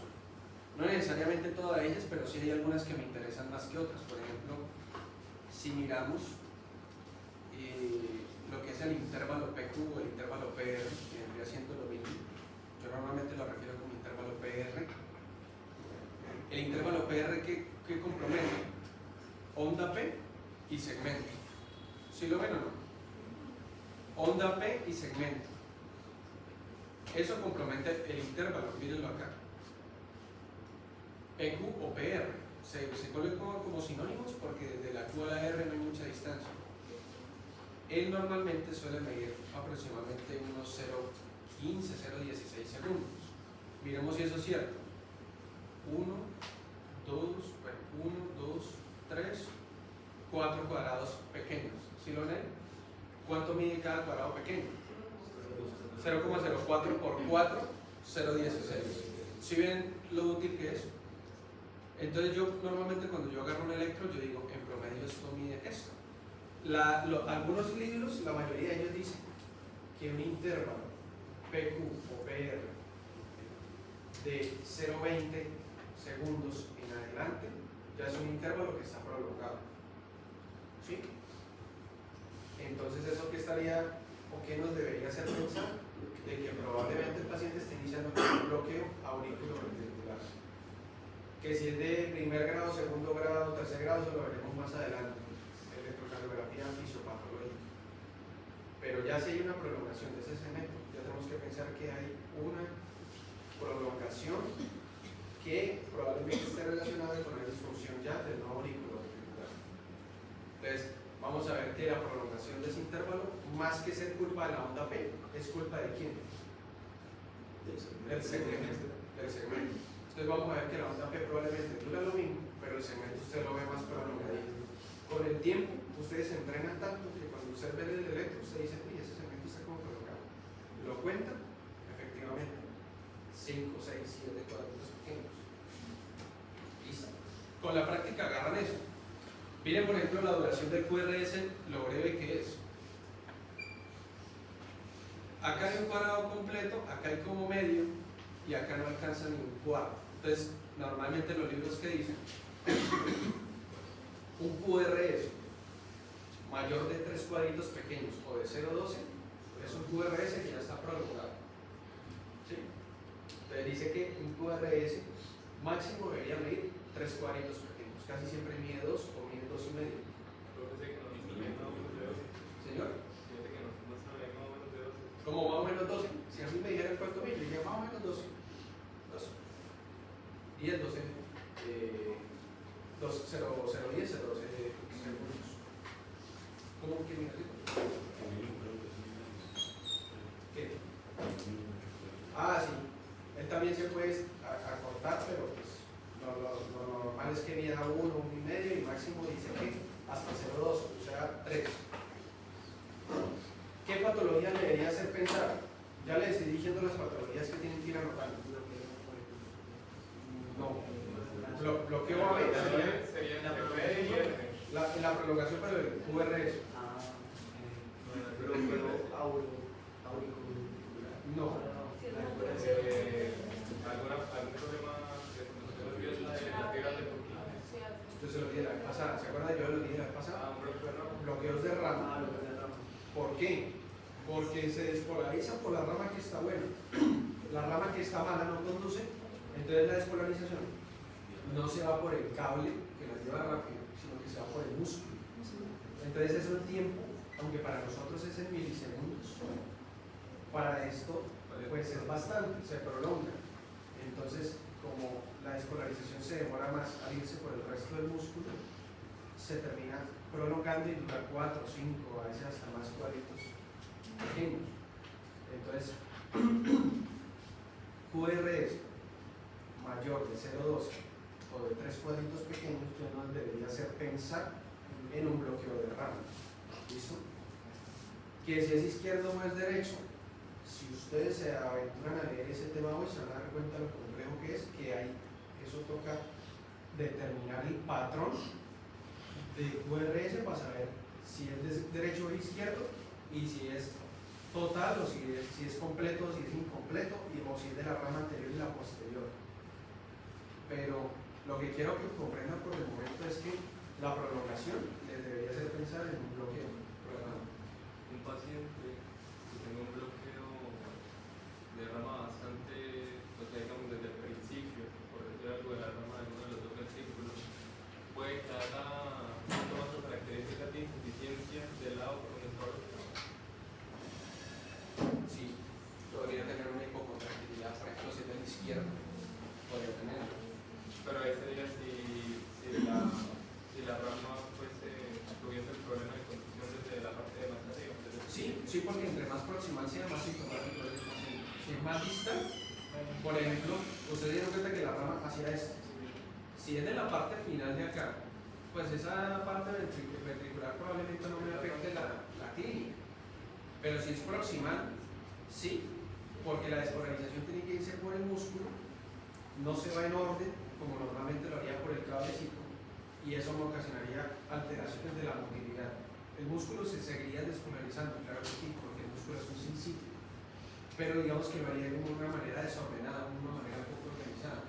No necesariamente todas ellas, pero sí hay algunas que me interesan más que otras. Por ejemplo, si miramos lo que es el intervalo PQ o el intervalo PR, que vendría siendo lo mismo, yo normalmente lo refiero como intervalo PR. El intervalo PR que compromete onda P y segmento. ¿Sí lo ven o no? Onda P y segmento. Eso compromete el intervalo, mírenlo acá. PQ o PR se colocan como sinónimos porque desde la Q a la R no hay mucha distancia. Él normalmente suele medir aproximadamente unos 0,15, 0,16 segundos. Miremos si eso es cierto. 1, 2, 3, 4 cuadrados pequeños. ¿Sí lo ven? ¿Cuánto mide cada cuadrado pequeño? 0,04 por 4, 0,16. ¿Sí ven lo útil que es? Entonces yo normalmente cuando yo agarro un electro, yo digo, en promedio esto mide esto. Algunos libros, la mayoría de ellos dicen que un intervalo PQ o PR de 0,20 segundos en adelante ya es un intervalo que está prolongado. ¿Sí? Entonces eso que estaría o que nos debería hacer pensar de que probablemente el paciente esté iniciando con un bloqueo auriculoventricular, que si es de primer grado, segundo grado, tercer grado, eso lo veremos más adelante, electrocardiografía fisiopatológica. Pero ya si hay una prolongación de ese segmento, ya tenemos que pensar que hay una prolongación que probablemente esté relacionada con la disfunción ya del nuevo auriculoventricular. Entonces, vamos a ver que la prolongación de ese intervalo, más que ser culpa de la onda P, es culpa de quién? Del segmento. Entonces vamos a ver que la onda P probablemente dura lo mismo, pero el segmento usted lo ve más prolongadito. Con el tiempo, ustedes se entrenan tanto que cuando usted ve el electro, usted dice, uy, ese segmento está como prolongado. Lo cuenta, efectivamente, 5, 6, 7 cuadritos pequeños. Listo. Con la práctica agarran eso. Miren, por ejemplo, la duración del QRS, lo breve que es. Acá hay un cuadrado completo, acá hay como medio y acá no alcanza ni un cuarto. Entonces, normalmente los libros que dicen un QRS mayor de 3 cuadritos pequeños o de 0,12 es un QRS que ya está prolongado. ¿Sí? Entonces dice que un QRS máximo debería medir 3 cuadritos pequeños. Casi siempre mide 2 o mide 2,5. Señor, como más o menos 12. Si a mí me dijera el cuarto mil, yo diría más o menos 12. 10, 12, 0,10, 0,12 segundos. ¿Cómo que mira? ¿Qué? Ah, sí. Él también se puede acortar, pero pues lo normal es que mida 1, 1,5 y máximo dice que hasta 0,2, o sea 3. ¿Qué patología le debería hacer pensar? Ya les estoy diciendo las patologías que tienen que ir anotando. No, bloqueo A sería la prolongación para el QRS. No. ¿Algún problema de la fibra de Yo se lo dije la vez pasada. ¿Se acuerdan? Yo lo dije la vez pasada. Bloqueos de rama. ¿Por qué? Porque se despolariza por la rama que está buena. La rama que está mala no conduce. Entonces la despolarización no se va por el cable que la lleva rápido, sino que se va por el músculo. Entonces eso el tiempo, aunque para nosotros es en milisegundos, para esto pues es bastante, se prolonga. Entonces, como la despolarización se demora más al irse por el resto del músculo, se termina prolongando y dura 4, 5, a veces hasta más cuadritos pequeños. Entonces, QRS mayor de 0,12 o de 3 cuadritos pequeños ya nos debería hacer pensar en un bloqueo de rama. ¿Listo? Que si es izquierdo o es derecho, si ustedes se aventuran a leer ese tema hoy se van a dar cuenta de lo complejo que es, que hay, eso toca determinar el patrón de QRS para saber si es derecho o izquierdo y si es total o si es completo o si es incompleto o si es de la rama anterior y la posterior. Pero lo que quiero que comprendan por el momento es que la prolongación les debería hacer pensar en un bloqueo. Un paciente que tenga un bloqueo de rama bastante, o sea, digamos desde el principio, por decir algo de la rama de uno de los dos ventrículos, puede que haga síntomas o características de insuficiencia del lado por donde está bloqueado. Sí, podría tener una hipocontractilidad, por ejemplo, si es del izquierdo, podría tenerlo. Pero ahí sería si la rama pues, tuviese el problema de conducción desde la parte de más arriba. Sí, porque entre más proximal sea, más sintomático es el paciente. Si es más distal, por ejemplo, ustedes dieron cuenta que la rama hacia este. Si es de la parte final de acá, pues esa parte ventricular probablemente no me afecte la clínica. Pero si es proximal, sí, porque la despolarización tiene que irse por el músculo, no se va en orden, como normalmente lo haría por el cablecito, y eso me ocasionaría alteraciones de la motilidad. El músculo se seguiría despolarizando, claro que sí, porque el músculo es un sincito, pero digamos que lo haría de una manera desordenada, de una manera poco organizada,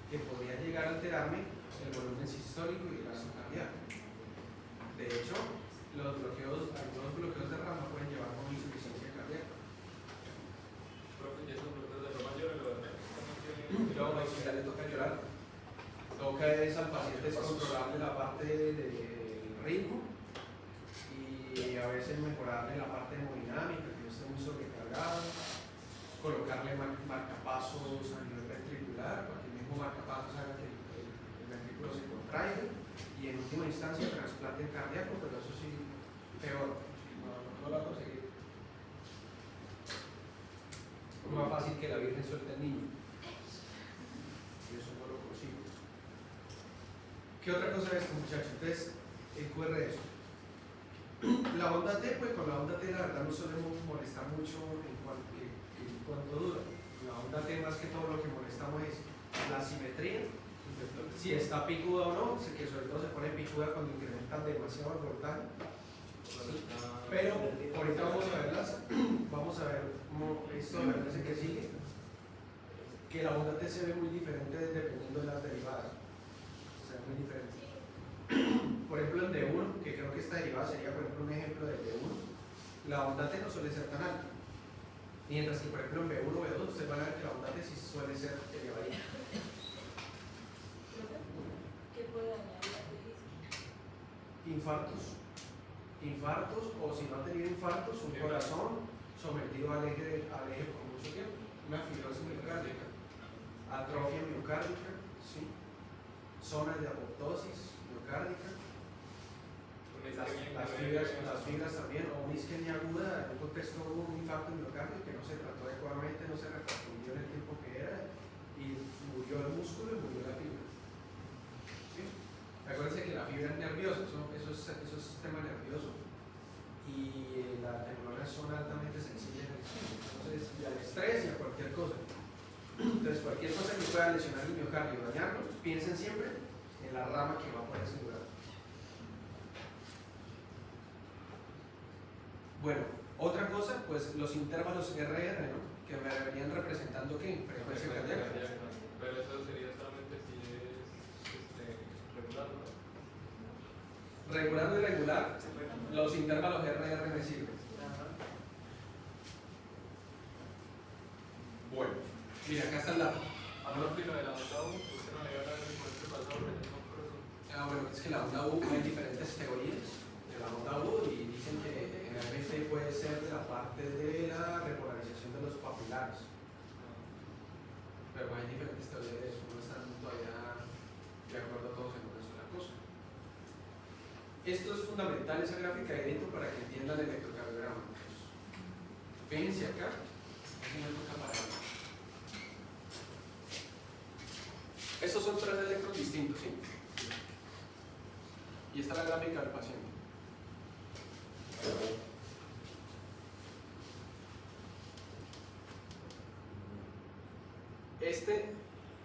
que podría llegar a alterarme el volumen sistólico y el gasto cardíaco. De hecho, algunos bloqueos de rama pueden llevar a una insuficiencia cardíaca. Profe, ¿y esos bloqueos de rama mayor lo de Luego, si ya le toca llorar, toca es al paciente controlarle la parte del ritmo y a veces mejorarle la parte hemodinámica, que no esté muy sobrecargado, colocarle marcapasos a nivel ventricular para que el mismo marcapasos haga que el ventrículo se contraiga y en última instancia trasplante cardíaco, pero eso sí, peor, no lo va a conseguir. Es más fácil que la Virgen suelte al niño. Y eso no lo consigo. ¿Qué otra cosa es esto, muchachos? Entonces, el QRS. La onda T, pues con la onda T la verdad no solemos molestar mucho en cuanto dura. La onda T más que todo lo que molestamos es la simetría, si está picuda o no, que sobre todo se pone picuda cuando incrementan demasiado el voltaje. Sí. Pero ahorita vamos a ver esto me parece que sigue, que la onda T se ve muy diferente dependiendo de las derivadas. Se ve muy diferente. Por ejemplo, en D1, que creo que esta derivada sería, por ejemplo, un ejemplo de D1, la onda T no suele ser tan alta. Mientras que, por ejemplo, en B1 o B2, ustedes van a ver que la onda T sí suele ser elevadita. ¿Qué puede dañar la feliz? Infartos, o si no ha tenido infartos, un corazón sometido al eje por mucho tiempo, una fibrosis miocárdica, atrofia miocárdica, ¿sí? Zonas de apoptosis miocárdica, las fibras también, o una isquemia aguda en un contexto de un infarto miocardio que no se trató adecuadamente, no se reconstruyó en el tiempo que era y murió el músculo y murió la fibra. ¿Sí? Acuérdense que la fibra es nerviosa, eso es sistema nervioso y las neuronas son altamente sensibles entonces al estrés y a cualquier cosa. Entonces cualquier cosa que pueda lesionar el miocardio o dañarlo, piensen siempre en la rama que va por ese lugar. Bueno, otra cosa, pues los intervalos RR, ¿no? Que me venían representando ¿qué? Frecuencia cardíaca. Pero eso sería solamente si es regular, ¿no? Regular o irregular, los intervalos RR me sirven. Bueno, mira, acá está el dato. Profe, lo de la onda U, usted no le iba a dar el encuentro pasado, pero no por eso. Bueno, es que la onda U hay diferentes teorías de la onda U y dicen que generalmente puede ser de la parte de la repolarización de los papilares. Pero hay diferentes teorías de eso, no están todavía de acuerdo todos en una sola cosa. Esto es fundamental, esa gráfica de Edito, para que entiendan el electrocardiograma. Fíjense acá, así me toca para acá. Estos son tres electros distintos, ¿sí? Y esta es la gráfica del paciente.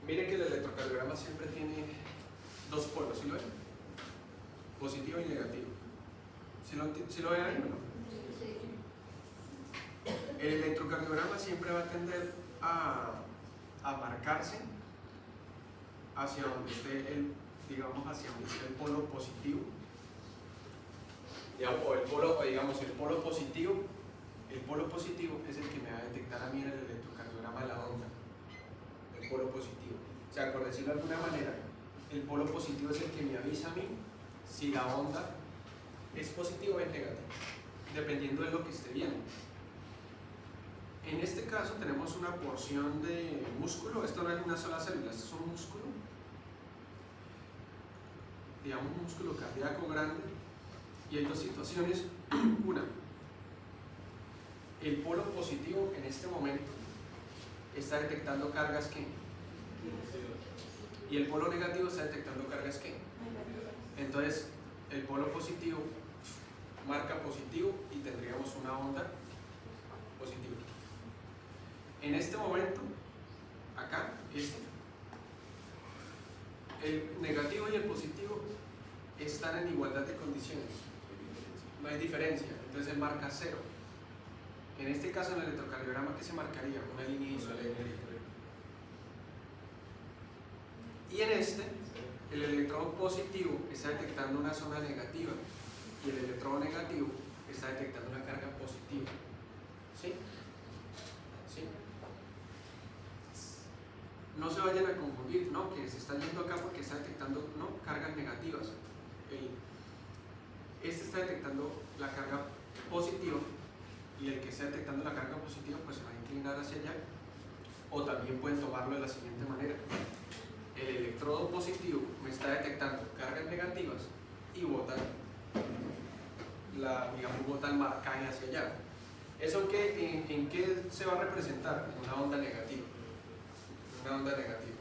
Mire que el electrocardiograma siempre tiene dos polos, ¿sí lo ven? positivo y negativo. ¿Sí lo ven ahí o no? Sí. El electrocardiograma siempre va a tender a marcarse hacia donde esté el, digamos, hacia donde esté el polo positivo, o el polo, o digamos, el polo positivo es el que me va a detectar a mí en el electrocardiograma de la onda, el polo positivo. O sea, por decirlo de alguna manera, el polo positivo es el que me avisa a mí si la onda es positiva o es negativa, dependiendo de lo que esté viendo. En este caso tenemos una porción de músculo, esto no es una sola célula, esto es un músculo, digamos un músculo cardíaco grande, y hay dos situaciones. Una, el polo positivo en este momento está detectando cargas ¿qué? Y el polo negativo está detectando cargas ¿qué? Entonces el polo positivo marca positivo y tendríamos una onda positiva. En este momento, acá, el negativo y el positivo están en igualdad de condiciones, no hay diferencia, entonces él marca 0. En este caso, en el electrocardiograma, ¿qué se marcaría? Una línea isoeléctrica. Y en este, el electrodo positivo está detectando una zona negativa y el electrodo negativo está detectando una carga positiva. ¿Sí? ¿Sí? No se vayan a confundir, ¿no? Que se está yendo acá porque está detectando, ¿no?, cargas negativas. Este está detectando la carga positiva y el que está detectando la carga positiva pues se va a inclinar hacia allá. O también pueden tomarlo de la siguiente manera: el electrodo positivo me está detectando cargas negativas y bota el marcaje hacia allá. ¿Eso en qué se va a representar? En una onda negativa. Una onda negativa.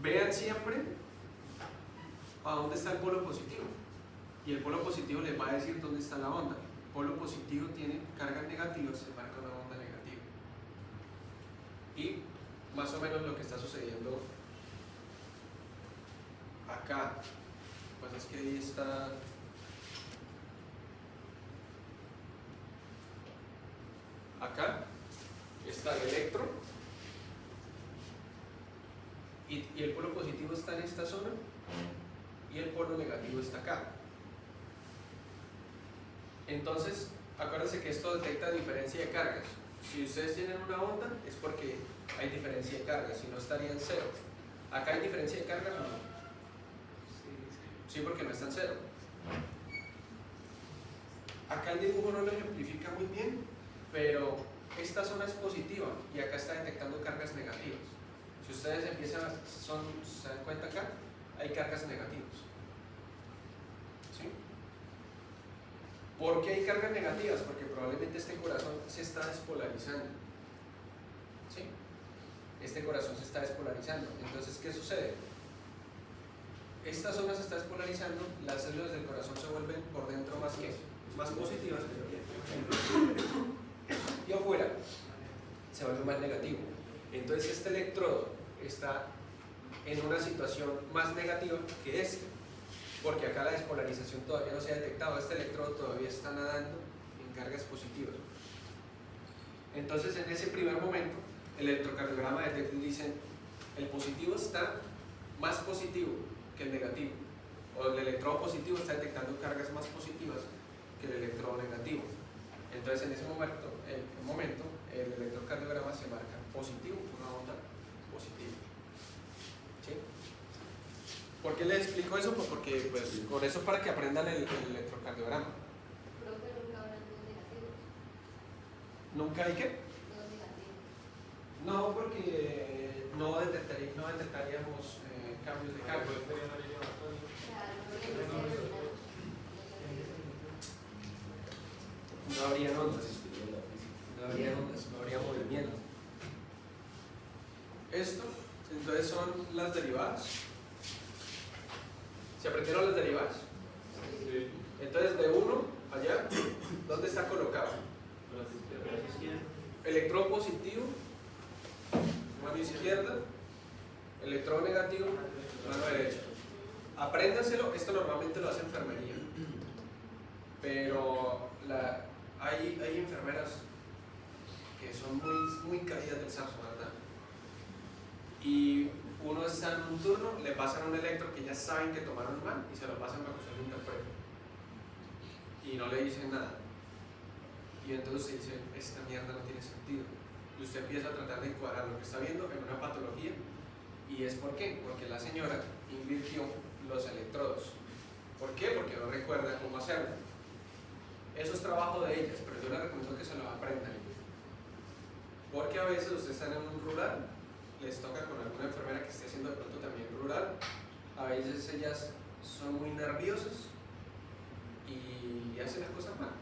Vean siempre a dónde está el polo positivo. Y el polo positivo les va a decir dónde está la onda. El polo positivo tiene cargas negativas, se marca una onda negativa. Y más o menos lo que está sucediendo acá, pues es que ahí está. Acá está el electro y el polo positivo está en esta zona y el polo negativo está acá. Entonces, acuérdense que esto detecta diferencia de cargas. Si ustedes tienen una onda es porque hay diferencia de cargas, si no estaría en 0. ¿Acá hay diferencia de cargas o no? Sí, porque no está en 0. Acá el dibujo no lo ejemplifica muy bien, pero esta zona es positiva y acá está detectando cargas negativas. Si ustedes se dan cuenta acá, hay cargas negativas. ¿Sí? ¿Por qué hay cargas negativas? Porque probablemente este corazón se está despolarizando. ¿Sí? Este corazón se está despolarizando. Entonces, ¿qué sucede? Esta zona se está despolarizando, las células del corazón se vuelven por dentro más positivas, y afuera se vuelve más negativo. Entonces este electrodo está en una situación más negativa que este, porque acá la despolarización todavía no se ha detectado. Este electrodo todavía está nadando en cargas positivas. Entonces en ese primer momento el electrocardiograma detecta y dice: el positivo está más positivo que el negativo, o el electrodo positivo está detectando cargas más positivas que el electrodo negativo. Entonces en ese momento el electrocardiograma se marca positivo, una onda positiva. ¿Sí? ¿Por qué les explico eso? Pues porque por eso, para que aprendan el electrocardiograma. Profe, nunca habrán dos negativos. ¿Nunca hay qué? Dos negativos. No, porque no detectaríamos cambios de carga. No habría ondas, no habría movimiento. Esto, entonces, son las derivadas. ¿Se aprendieron las derivadas? Sí. Entonces, de 1 allá, ¿dónde está colocado? Electrodo positivo, mano izquierda, electrodo negativo, mano derecha. apréndaselo, esto normalmente lo hace enfermería, pero hay enfermeras que son muy caídas del saco, ¿verdad? Y uno está en un turno, le pasan un electro que ya saben que tomaron mal y se lo pasan para que usted lo interprete. Y no le dicen nada. Y entonces se dice, esta mierda no tiene sentido. Y usted empieza a tratar de encuadrar lo que está viendo en una patología. ¿Y es por qué? Porque la señora invirtió los electrodos. ¿Por qué? Porque no recuerda cómo hacerlo. Eso es trabajo de ellas, pero yo les recomiendo que se lo aprendan. Porque a veces ustedes están en un rural, les toca con alguna enfermera que esté haciendo de pronto también rural, a veces ellas son muy nerviosas y hacen las cosas mal.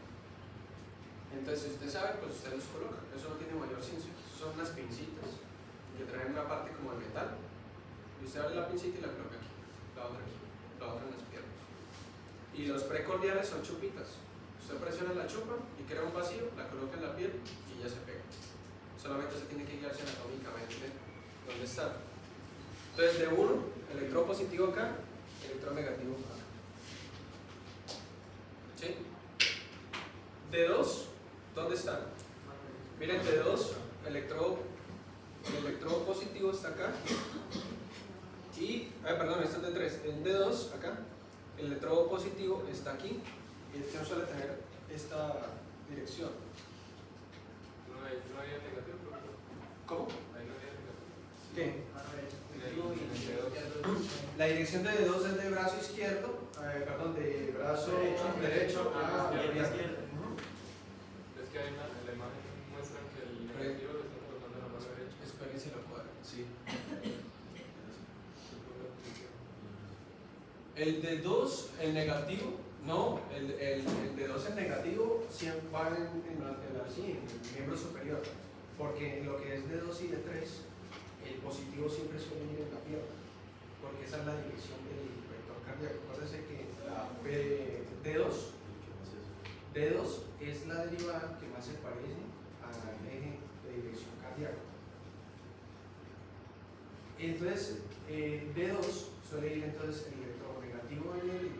Entonces, si usted sabe, pues usted los coloca. Eso no tiene mayor ciencia. Son unas pincitas que traen una parte como de metal. Y usted abre la pincita y la coloca aquí, la otra en las piernas. Y los precordiales son chupitas. Usted presiona la chupa y crea un vacío, la coloca en la piel y ya se pega. Solamente se tiene que guiarse anatómicamente dónde está. Entonces, de 1, electrodo positivo acá, electrodo negativo acá. ¿Sí? De 2, ¿dónde están? Miren, de 2, el electrodo positivo está acá. Y, perdón, este es de 3. El de 2, acá, el electrodo positivo está aquí. Y este no suele tener esta dirección. No había negativo, pero ¿Cómo? ahí no había negativo. ¿Qué? En el La dirección de 2 es de brazo izquierdo, perdón, de brazo derecho a izquierda. Es que hay en la imagen muestran que el negativo lo están colocando en la mano derecha. Esperen si lo cuadro. Sí. El de 2, el negativo, no, el de 2, el negativo, siempre va en el miembro superior, porque en lo que es de 2 y de 3, el positivo siempre suele ir en la pierna, porque esa es la dirección del vector cardíaco. Acuérdense que la D2 es la derivada que más se parece al eje de dirección cardíaca. Entonces, D2 suele ir entonces el electrodo negativo en el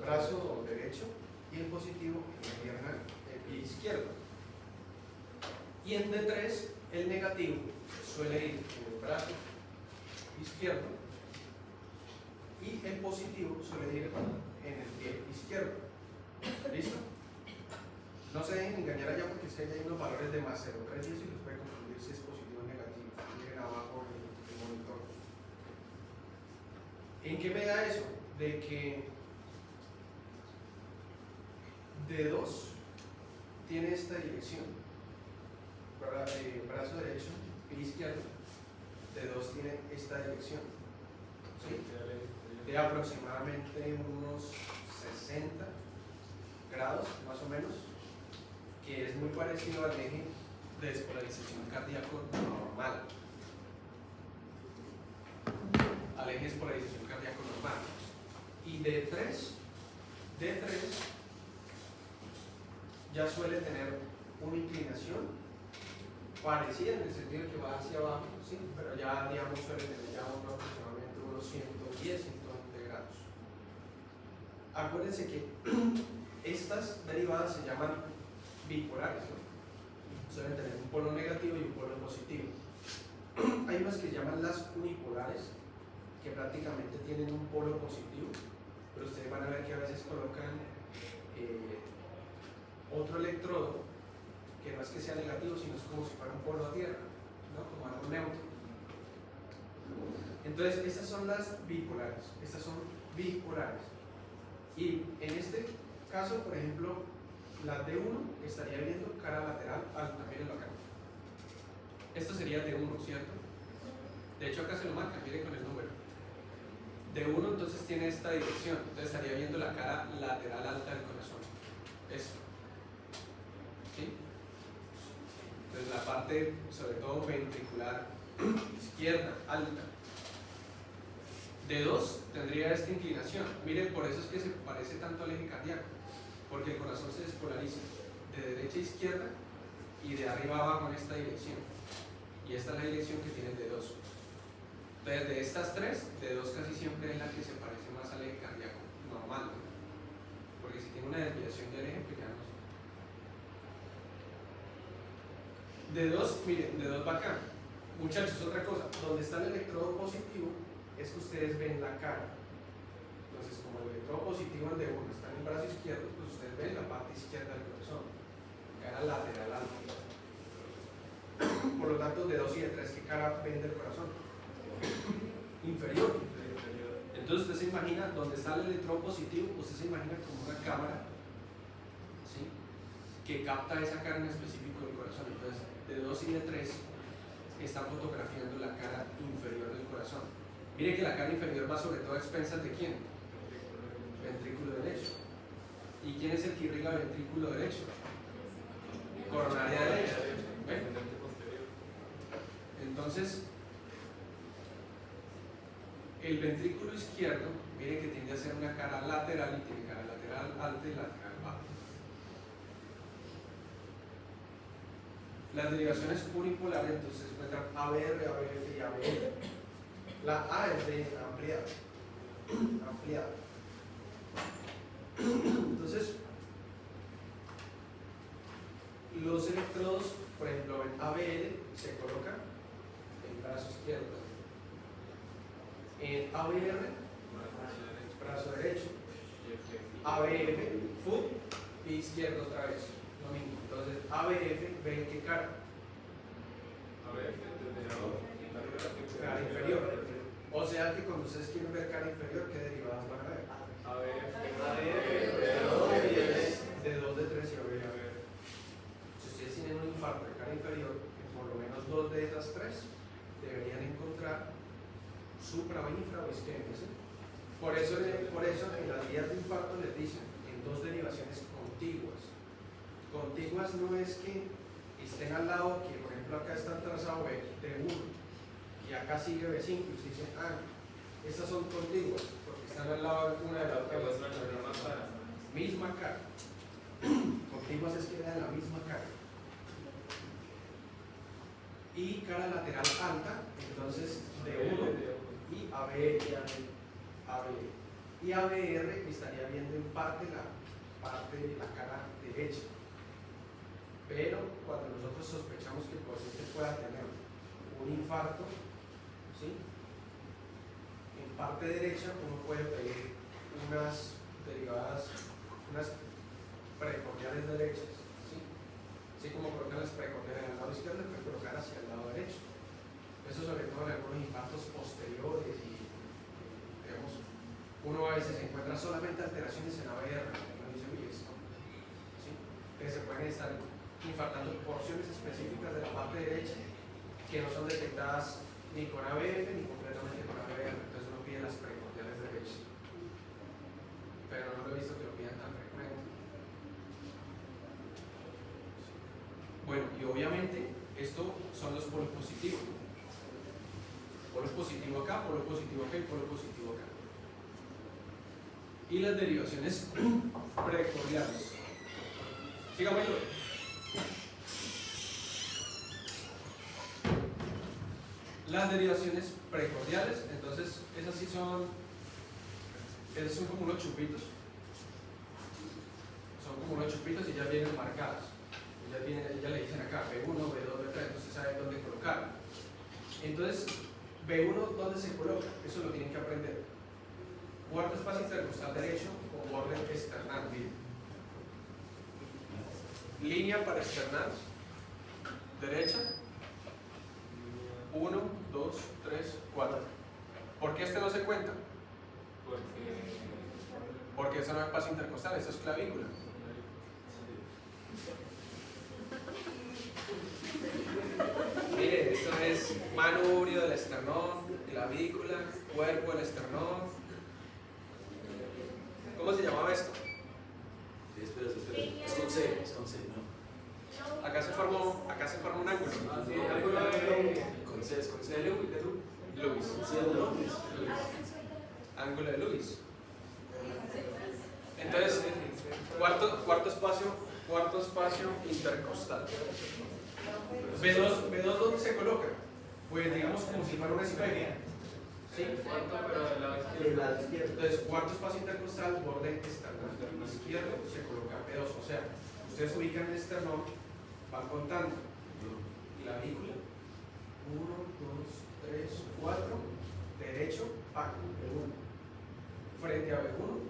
brazo derecho y el positivo en la pierna izquierda. Y en D3 el negativo suele ir en el brazo izquierdo y el positivo suele ir en el pie izquierdo. ¿Listo? No se dejen engañar allá porque es que hay unos valores de más 0,3 y los puede confundir si es positivo o negativo. Miren abajo el monitor. ¿En qué me da eso? De que D2 tiene esta dirección, brazo derecho y izquierdo. D2 tiene esta dirección, ¿sí? De aproximadamente unos 60 grados más o menos, que es muy parecido al eje de despolarización cardíaco normal. Al eje de despolarización cardíaco normal. Y D3 ya suele tener una inclinación parecida en el sentido que va hacia abajo, ¿sí? Pero ya digamos suele tener ya aproximadamente unos 110, 120 grados. Acuérdense que estas derivadas se llaman bipolares, ¿no? Suelen tener un polo negativo y un polo positivo. Hay unas que se llaman las unipolares, que prácticamente tienen un polo positivo, pero ustedes van a ver que a veces colocan otro electrodo que no es que sea negativo, sino es como si fuera un polo a tierra, ¿no? Como algo neutro. Entonces, estas son las bipolares. Y en este caso, por ejemplo, la D1 estaría viendo cara lateral al también acá. Esto sería D1, ¿cierto? De hecho, acá se lo marca, mire con el número. D1 entonces tiene esta dirección, entonces estaría viendo la cara lateral alta del corazón. Esto. ¿Sí? Entonces la parte, sobre todo ventricular izquierda, alta. D2 tendría esta inclinación. Miren, por eso es que se parece tanto al eje cardíaco, porque el corazón se despolariza de derecha a izquierda y de arriba a abajo en esta dirección. Y esta es la dirección que tiene el D2. Entonces, de estas tres, D2 casi siempre es la que se parece más al eje cardíaco normal, ¿no? Porque si tiene una desviación del eje, pues ya no. D2, miren, D2 va acá. Muchachos, otra cosa, donde está el electrodo positivo es que ustedes ven la cara. Entonces, como el electrodo positivo en D1 está en el brazo izquierdo, pues ustedes ven la parte izquierda del corazón, cara lateral alta. Por lo tanto, D2 y D3, ¿qué cara ven del corazón? Inferior. Entonces usted se imagina donde está el electrón positivo, usted se imagina como una cámara, ¿sí?, que capta esa cara en específico del corazón. Entonces D2 y D3 están fotografiando la cara inferior del corazón. Mire que la cara inferior va sobre todo a expensas de quién? Ventrículo derecho. ¿Y quién es el que irriga el ventrículo derecho? Coronaria derecha. ¿Ven? Entonces, el ventrículo izquierdo, mire que tiende a ser una cara lateral y tiene cara lateral alta y lateral baja. Las derivaciones unipolares, entonces se encuentran ABR, ABF y ABL. La A es de ampliada. Ampliada. Entonces, los electrodos, por ejemplo, en ABL se coloca en el brazo izquierdo. En ABR, brazo derecho. ABF, foot y izquierdo otra vez. Lo mismo. Entonces, ABF, ven qué cara. Cara inferior. O sea que cuando ustedes quieren ver cara inferior, ¿qué derivadas van a ver? D2, D3 y ABF. Si ustedes tienen un infarto de cara inferior, por lo menos 2 de esas 3 deberían encontrar supra o infra o isquemia, ¿sí? Por eso en las vías de infarto les dicen en 2 derivaciones contiguas. Contiguas no es que estén al lado, que por ejemplo acá está el trazado D1 y acá sigue B5 y se dicen, estas son contiguas porque están al lado una de la otra. Misma cara. Contiguas es que dan la misma cara. Y cara lateral alta, entonces D1 y ABR y ABR estaría viendo en parte de la cara derecha. Pero cuando nosotros sospechamos que el paciente pueda tener un infarto, ¿sí?, en parte derecha uno puede pedir unas derivadas, unas precordiales derechas, ¿sí? Así como colocan las precordiales al lado izquierdo, pueden colocar hacia el lado derecho. Eso sobre todo en algunos infartos posteriores y, digamos, uno a veces encuentra solamente alteraciones en ABR, uno dice, uy, esto, ¿sí?, que se pueden estar infartando porciones específicas de la parte derecha que no son detectadas ni con ABF ni completamente con ABR, entonces uno pide las precordiales derechas, pero no lo he visto que lo pidan tan frecuente. Bueno, y obviamente esto son los polos positivos. Polo positivo acá, polo positivo acá y polo positivo acá. Y las derivaciones precordiales. Sigámoslo. Las derivaciones precordiales, entonces esas sí son como unos chupitos. Son como unos chupitos y ya vienen marcadas. Ya le dicen acá B1, B2, B3, entonces sabe dónde colocarlo. Entonces, B1, ¿dónde se coloca? Eso lo tienen que aprender. Cuarto espacio intercostal derecho o orden external. Miren. Línea para external. Derecha. 1, 2, 3, 4. ¿Por qué este no se cuenta? Porque eso no es espacio intercostal, eso es clavícula. Miren, esto es manubrio del esternón, clavícula, cuerpo del esternón. ¿Cómo se llamaba esto? Sí, espera. Es con C, ¿no? Acá se forma un ángulo. Con C, es con C. Lewis. Sí, de Lewis. Ángulo de Lewis. Entonces, cuarto espacio intercostal. B2, ¿dónde se coloca? Pues digamos como si fuera un espejo. ¿Sí? Cuarto, pero del lado Del izquierdo. lado izquierdo. Entonces, cuarto espacio intercostal, borde externo izquierdo, se coloca P2. O sea, ustedes ubican el esternón, van contando. Y la vejícula, 1, 2, 3, 4, derecho, PAC, B1. Frente a B1,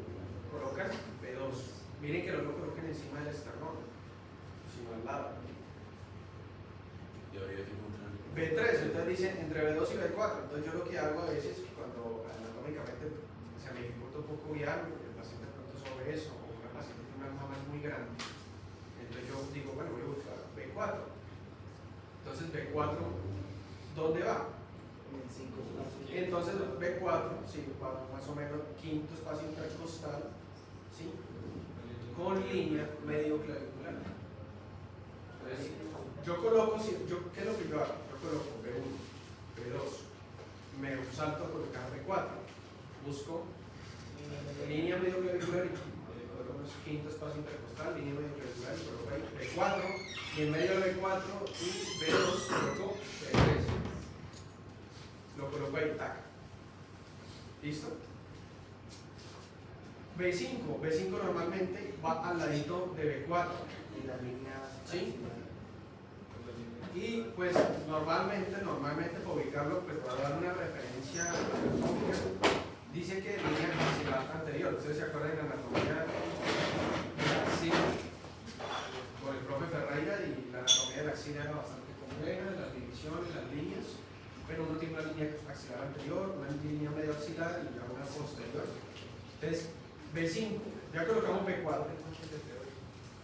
colocan B2. Miren que no lo coloquen encima del esternón, sino al lado. Y habría que encontrar. B3, entonces dicen entre B2 y B4. Entonces yo lo que hago a veces cuando anatómicamente se me dificulta un poco guiar, el paciente de pronto sobre eso, o una paciente tiene una mama muy grande, entonces yo digo, bueno, voy a buscar B4. Entonces B4, ¿dónde va? En 5 espacios. Entonces B4, sí, va más o menos quinto espacio intercostal, ¿sí? Con línea medio clavicular. Entonces, yo coloco, ¿qué es lo que yo hago? Yo coloco B1, B2, me salto a colocar B4, busco línea medio clavicular y coloco quinto espacio intercostal, línea medio clavicular y coloco ahí B4, y en medio de B4 y B2 coloco B3. Lo coloco ahí, tac. ¿Listo? B5 normalmente va al ladito de B4. Y la línea. ¿Sí? Y pues normalmente para ubicarlo, pues para dar una referencia anatómica, dice que línea axilar anterior. Ustedes se acuerdan de la anatomía de la axila con el profe Ferreira, y la anatomía de la axila era bastante compleja, las divisiones, las líneas, pero uno tiene una línea axilar anterior, una línea medio axilar y ya una posterior. Entonces, B5, ya colocamos B4,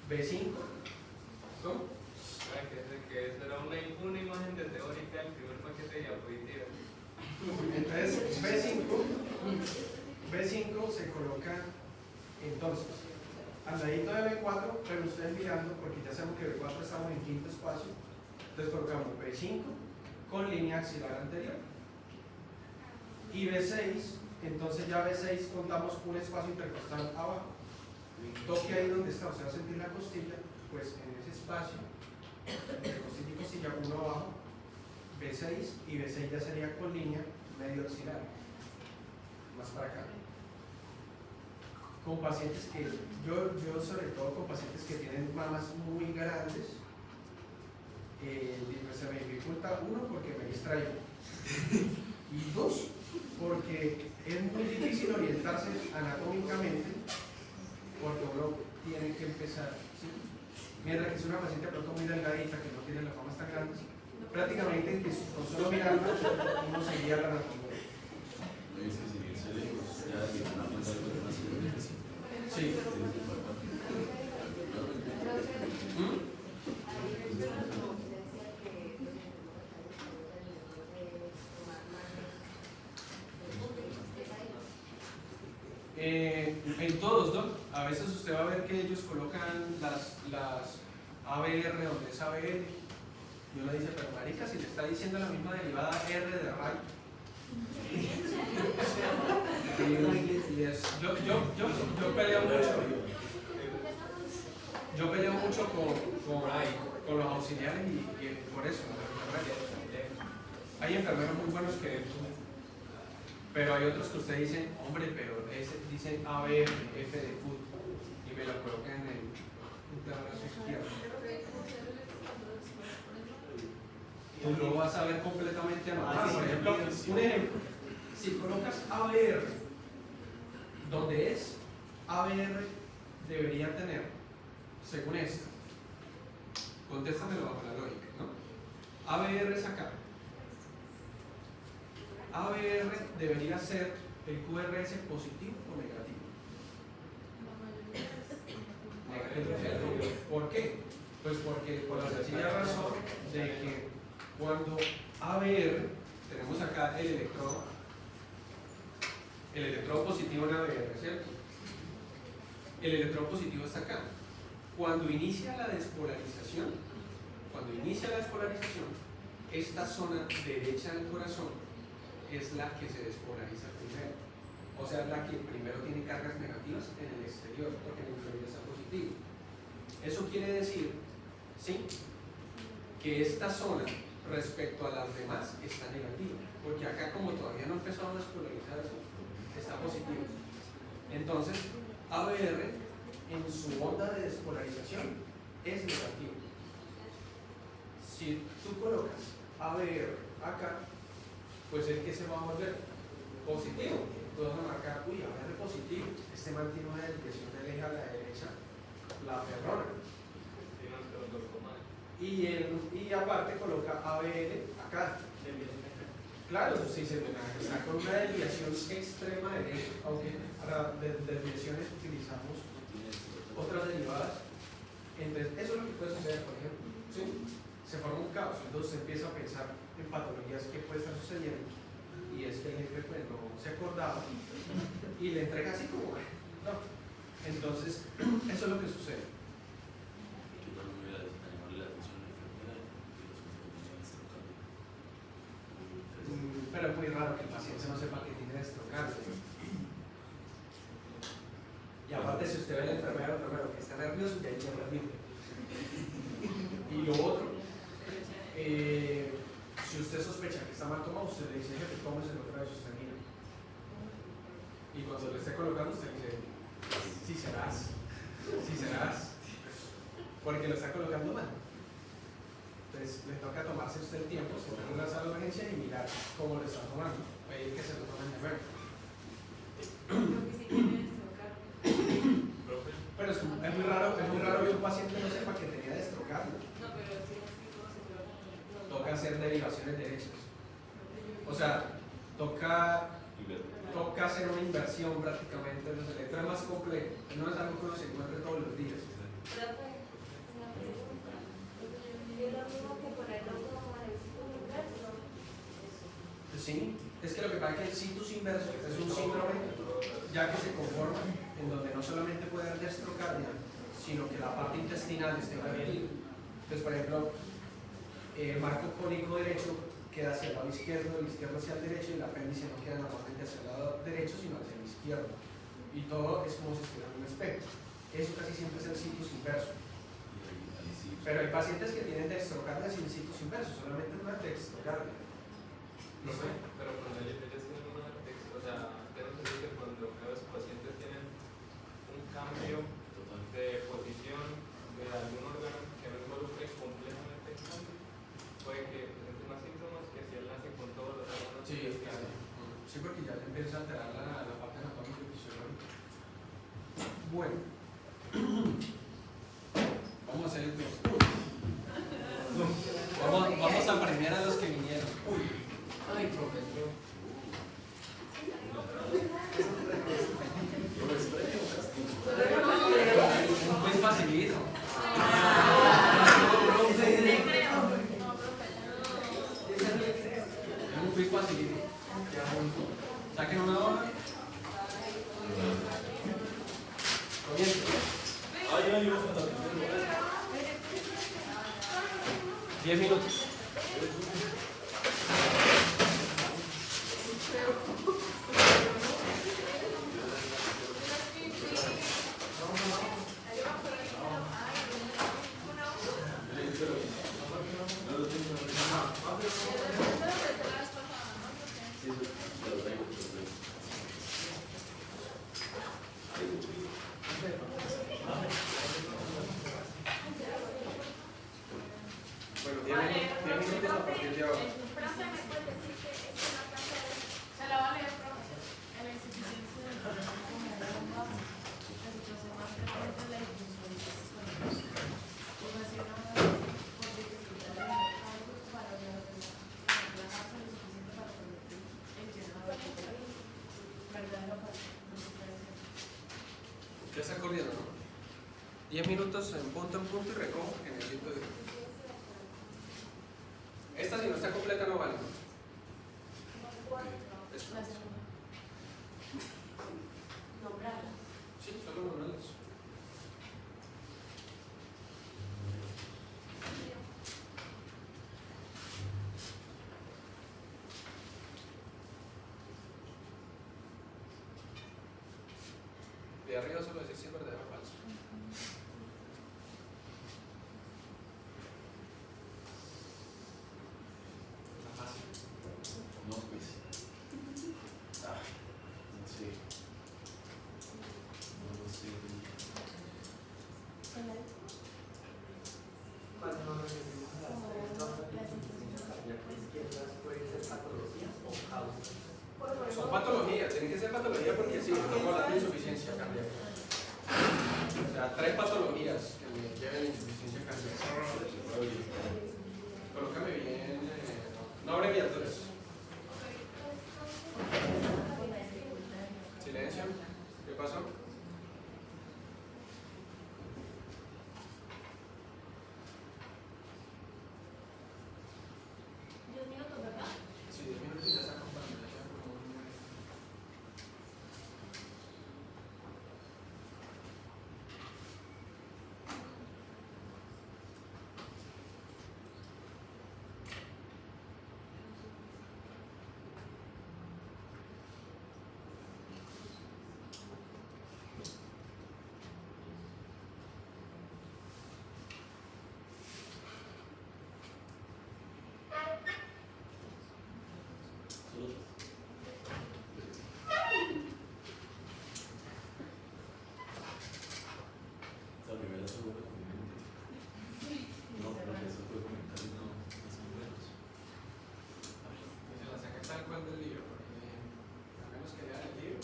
B5, ¿cómo? Que esa era una imagen de teórica del primer paquete de diapositivas. Entonces, B5 se coloca entonces al ladito de B4, pero ustedes mirando, porque ya sabemos que B4 estamos en quinto espacio, entonces colocamos B5 con línea axilar anterior. Y B6, entonces ya B6 contamos un espacio intercostal abajo. Toque ahí donde está, o sea, sentir la costilla, pues en ese espacio, entre costilla y costilla, uno abajo, B6, y B6 ya sería con línea medio axilar, más para acá. Con pacientes que, yo sobre todo con pacientes que tienen mamas muy grandes, se me dificulta, uno, porque me distraigo, y dos, porque es muy difícil orientarse anatómicamente, porque uno tiene que empezar, ¿sí? Mientras que si una paciente de pronto muy delgadita, que no tiene las mamas tan grandes, prácticamente con solo mirarla uno se guía la anatomía. No hay que seguirse lejos. Ya que una cosa de una cirugía. Sí. En todos, ¿no? A veces usted va a ver que ellos colocan las ABR donde es ABL. Y uno dice, pero marica, si le está diciendo la misma derivada R de RAI. Yo peleo mucho. Yo peleo mucho con los auxiliares y por eso, hay enfermeros muy buenos que, pero hay otros que usted dice, hombre, pero ese dice ABF, F de fútbol, y me lo colocan en el brazo izquierdo. Tú lo vas a ver completamente anormal. Por ejemplo, un ejemplo, si colocas ABR, donde es ABR, debería tener, según esto, contéstamelo bajo la lógica, ¿no? ABR es acá. ABR debería ser el QRS positivo o negativo. Negativo. ¿Por qué? Pues porque por la sencilla razón de que cuando ABR, tenemos acá el electrodo positivo en ABR, ¿cierto? El electrodo positivo está acá. Cuando inicia la despolarización, esta zona derecha del corazón es la que se despolariza primero. O sea, la que primero tiene cargas negativas en el exterior, porque en el interior está positivo. Eso quiere decir, ¿sí?, que esta zona respecto a las demás está negativo, porque acá como todavía no empezó a despolarizar eso, está positivo. Entonces, ABR en su onda de despolarización es negativo. Si tú colocas ABR acá, pues el que se va a volver positivo. Tú vas a marcar, uy, ABR positivo, este mantiene una desviación del eje a la derecha, la perrona. Y aparte coloca ABL acá. Claro, sí, está con una desviación extrema derecha, aunque para desviaciones utilizamos otras derivadas. Entonces, eso es lo que puede suceder, por ejemplo. ¿Sí? Se forma un caos, entonces se empieza a pensar en patologías que puede estar sucediendo. Y es que el jefe pues, no se acordaba y le entrega así como, no. Entonces, eso es lo que sucede. Pero es muy raro que el paciente no sepa que tiene destrocante. Y aparte, si usted ve al enfermero que está nervioso, ya hay que rendirle. Y lo otro, si usted sospecha que está mal tomado, usted le dice, jefe, tómese otra vez, usted mira. Y cuando le esté colocando, usted dice, sí serás, porque lo está colocando mal. Entonces le toca tomarse usted el tiempo, se pone en la sala de urgencia y mirar cómo lo está tomando, pedir que se lo tomen de nuevo. Pero es muy raro que un paciente no sepa que tenía destrocarlo. No, pero sí, no se lo Toca hacer derivaciones derechas. O sea, toca hacer una inversión prácticamente de los electrones. Es más complejo, no es algo que uno se encuentre todos los días. Es lo mismo que ponerlo como en el ciclo inverso. Sí, es que lo que pasa es que el situs inverso es un síndrome ya que se conforma en donde no solamente puede haber destrocardia, sino que la parte intestinal esté invertida. Entonces, por ejemplo, el marco cónico derecho queda hacia el lado izquierdo, el izquierdo hacia el derecho y el apéndice no queda normalmente hacia el lado derecho, sino hacia el izquierdo. Y todo es como si estuviera en un espejo. Eso casi siempre es el situs inverso. Pero hay pacientes que tienen dextrocardia sin situs inverso, solamente una dextrocardia. No sé, pero cuando ellos tienen una o sea, tengo entendido que cuando cada vez pacientes tienen un cambio de posición de algún órgano que no involucre completamente el cambio, puede que presenten más síntomas que si él nace con todos los órganos. Sí, claro. Sí, porque ya se empieza a alterar la parte anatómica y fisiológica. Bueno, vamos a hacer el test. Vamos a premiar a los que vinieron. Ay, profesor. Es facilito. Es un quiz facilito. Saquen una hoja. Comienza. 10 minutos. Bueno, 10 minutos a partir de ahora. Profe, ¿me puede decir que es una casa de... Se la va a leer, profe. En la insuficiencia del corazón bajo, la situación más frecuente es la disfunción discográfica. Ocasionada por dificultades en el cargo para relajarse lo suficiente para permitir el llenado de la verdadera recuperación. Ya está corriendo, ¿no? 10 minutos en punto y recojo en el sitio de... Esta si no está completa no vale. La segunda. Nombrarlos. Sí, solo nombrarlos. De arriba solo decir si es verdadero o falso. Son patologías, tienen que ser patologías porque sí, estamos hablando de insuficiencia cardíaca. O sea, 3 patologías que me lleven a insuficiencia cardíaca. Colócame bien, no abreviaturas. Silencio. ¿Qué pasó? Sí, 10 minutos ya está acompañando. Ya queda como un nueve. La primera segunda componente. No, pero eso fue comentarios no son buenos. Y se la saca tal cual del libro, porque a menos que lean el libro.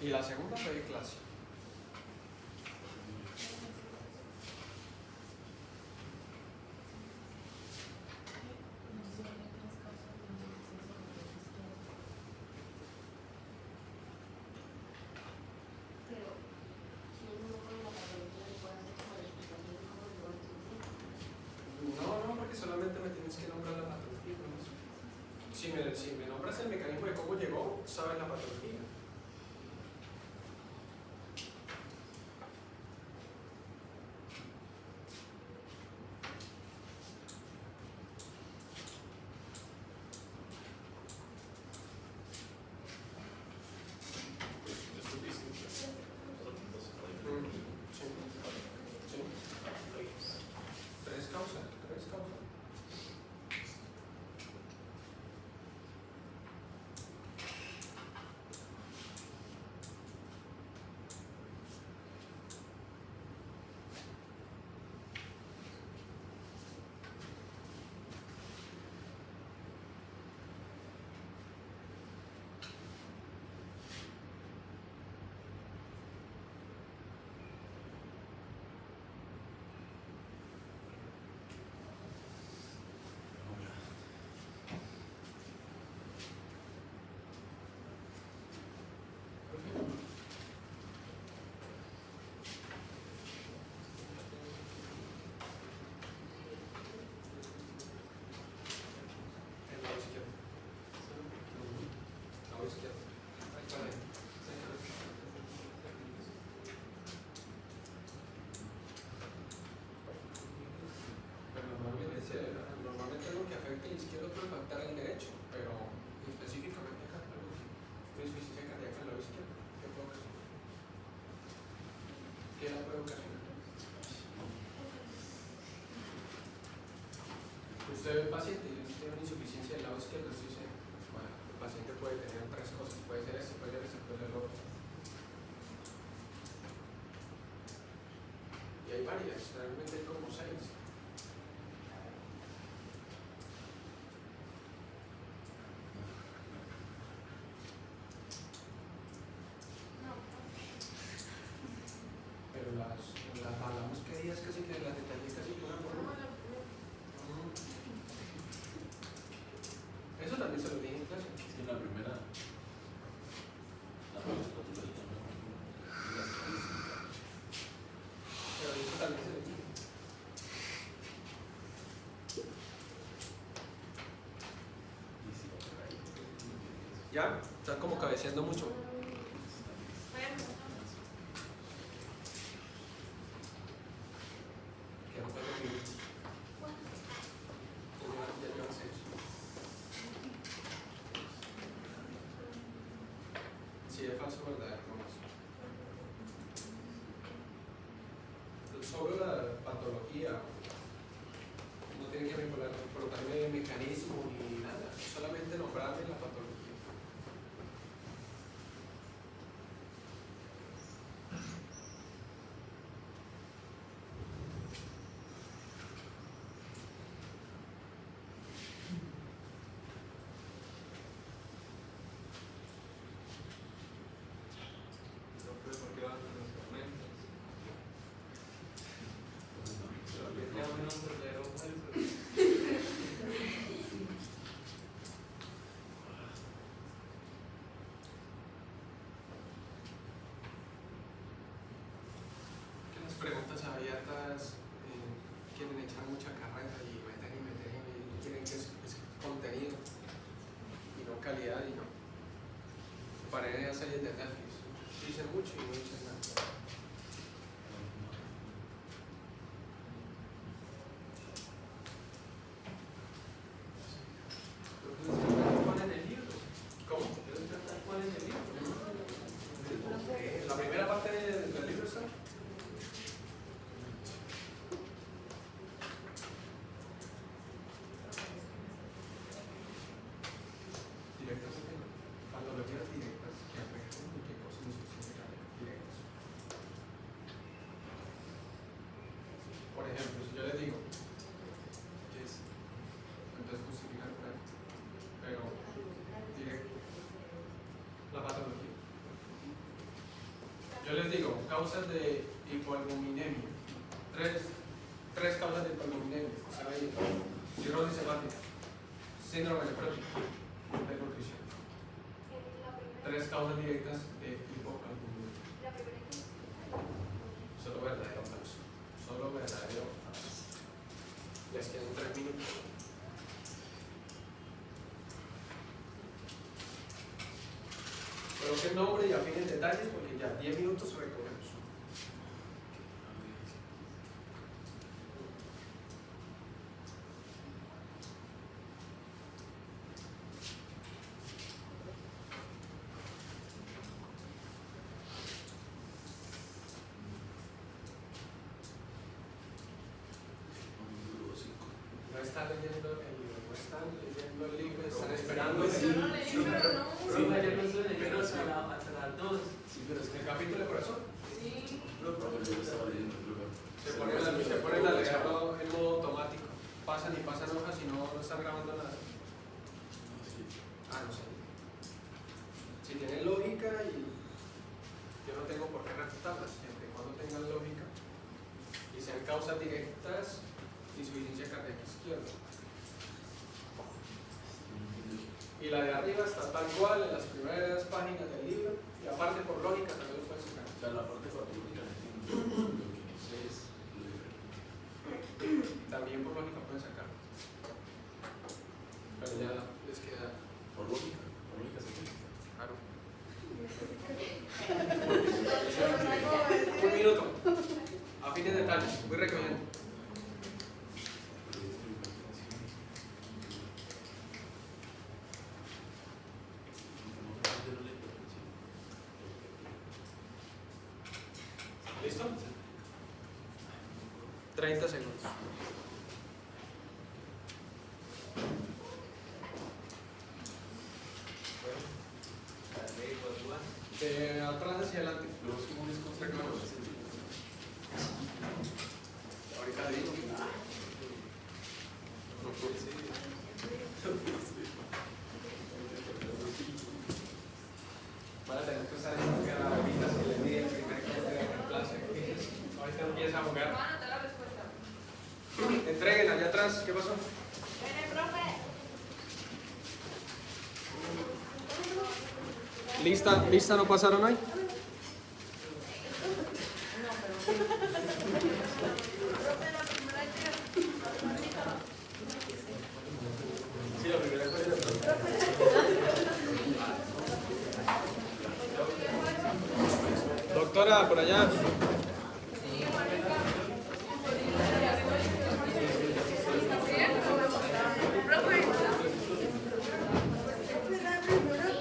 Y la segunda fue de clase. Pero si uno con la patología le puede hacer como la explicación de cómo llegó a la insuficiencia. No, porque solamente me tienes que nombrar la patología. ¿No? Si me nombras el mecanismo de cómo llegó, sabes la patología. Sí. Sí. 3 causas, 3 causas. El lado izquierdo. Lado izquierdo. Ahí para adentro. Pero normalmente lo que afecta el izquierdo puede afectar el derecho, pero específicamente acá tenemos insuficiencia cardíaca en el lado izquierdo. ¿Qué puedo hacer? ¿Qué la puede ocasionar? Usted ve el paciente y tiene una insuficiencia del lado izquierdo, usted dice, bueno, el paciente puede tener 3 cosas, puede ser esto, puede ser esto, puede ser lo otro. Y hay varias, realmente hay como 6. Pero las hablamos que días casi que las detallé casi que una por una. Eso también se lo dije en clase. Es que en la primera patología no es la estadística. Pero eso también se lo dije. Y si va por ahí. Ya, están como cabeceando mucho. Quedan 4 minutos. Ya llevan 6. Sí, es falso verdadero, no más. Sobre la patología, no tiene que colocarme mecanismo ni nada, solamente nombrarme la patología. directas quieren echar mucha carreta y quieren que es contenido y no calidad y no. Para esas series de Netflix dicen mucho y no dicen nada. ¿Cuál es el libro? ¿Cómo? ¿Cuál es el libro? La primera parte del libro está. Directas de tema. Analogías directas que afectan y que causan insuficiencia directas. Por ejemplo, si yo les digo que es, entonces justificar por ahí, pero directo, la patología. Yo les digo, causas de hipoalbuminemia. Tres causas de hipoalbuminemia. ¿Saben? Cirrosis hepática, síndrome nefrótico, desnutrición. Tres causas directas de hipoalbuminemia. Solo verdadero o falso. Solo verdadero o falso. Les quedan 3 minutos. Coloquen nombre y afinen detalles porque ya 10 minutos recogemos. No están leyendo el libro, no están leyendo el libro, están esperando el Yo libro. no leí, pero no. Sí, yo no soy leyendo hasta las 2. Sí, pero es que El capítulo de corazón. Sí. yo estaba leyendo, creo que- Se ponen a leerlo en modo automático. Pasan y pasan hojas y no están grabando nada. Sí. Ah, no sé. Si tienen lógica y yo no tengo por qué refutarlas, siempre y cuando tengan lógica y sean causas directas, insuficiencia cardíaca izquierda. Y la de arriba está tal cual en las primeras páginas del libro y aparte por lógica también lo pueden sacar. O sea, la parte patológica entiendo. Lo que no sé es lo diferente. También por lógica pueden sacar. Pero ya les queda Por lógica se tiene. claro. Un minuto. A fines de detalles, voy recogiendo. ¿Listo? 30 segundos. De atrás hacia adelante. Los comunes contra Reclamos. Ahorita le digo. Van a tener que usar esa ahorita si les di el primer corte de reemplazo. Ahorita empieza a jugar. Va a anotar la respuesta. Entreguen allá atrás. ¿Qué pasó? ¿Lista no pasaron hoy? Sí, la primera fue doctora, por allá.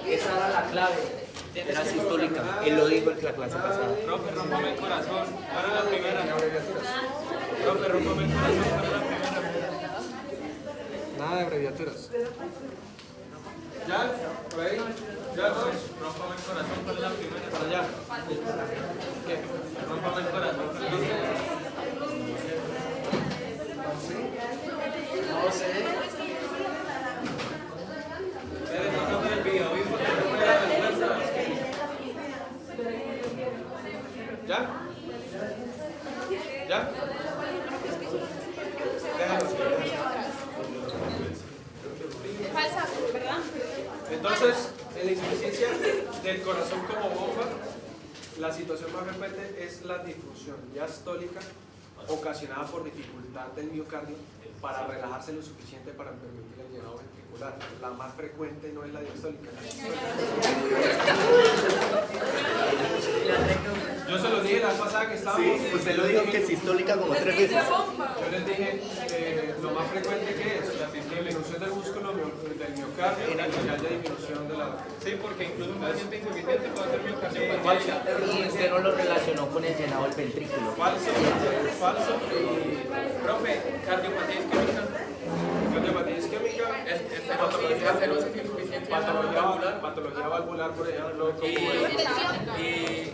Esa era la clave. Era sistólica. Él lo dijo en la clase pasada. Profe, rompame el corazón. Para la primera. Abreviaturas. Profe, rompame el corazón. Para la primera. Nada de abreviaturas. ¿Ya? ¿Por ahí? ¿Ya todos? Rompame el corazón. Para la primera. Para allá. ¿Qué? Rompame el corazón. Para la primera. No sé. Déjame el video. ¿Viste? Déjame la respuesta. ¿Ya? ¿Ya? Déjalo. Falsa, ¿verdad? Entonces, en la insuficiencia del corazón como bomba, la situación más frecuente es la difusión diastólica ocasionada por dificultad del miocardio para relajarse lo suficiente para permitir el llenado ventricular. La más frecuente no es la diastólica. Yo se los dije la vez pasada que estábamos. Sí, usted lo dijo que sistólica como 3 veces. Yo les dije lo más frecuente que es la disminución del músculo del miocardio y que haya disminución de la. Sí, porque incluso un paciente insuficiente puede hacer miocardiopatía. Falso. Y usted no lo relacionó con el llenado del ventrículo. Falso. Profe, cardiopatía isquémica. Cardiopatía isquémica. Aterosis insuficiencia valvular. Patología valvular, por ejemplo. Y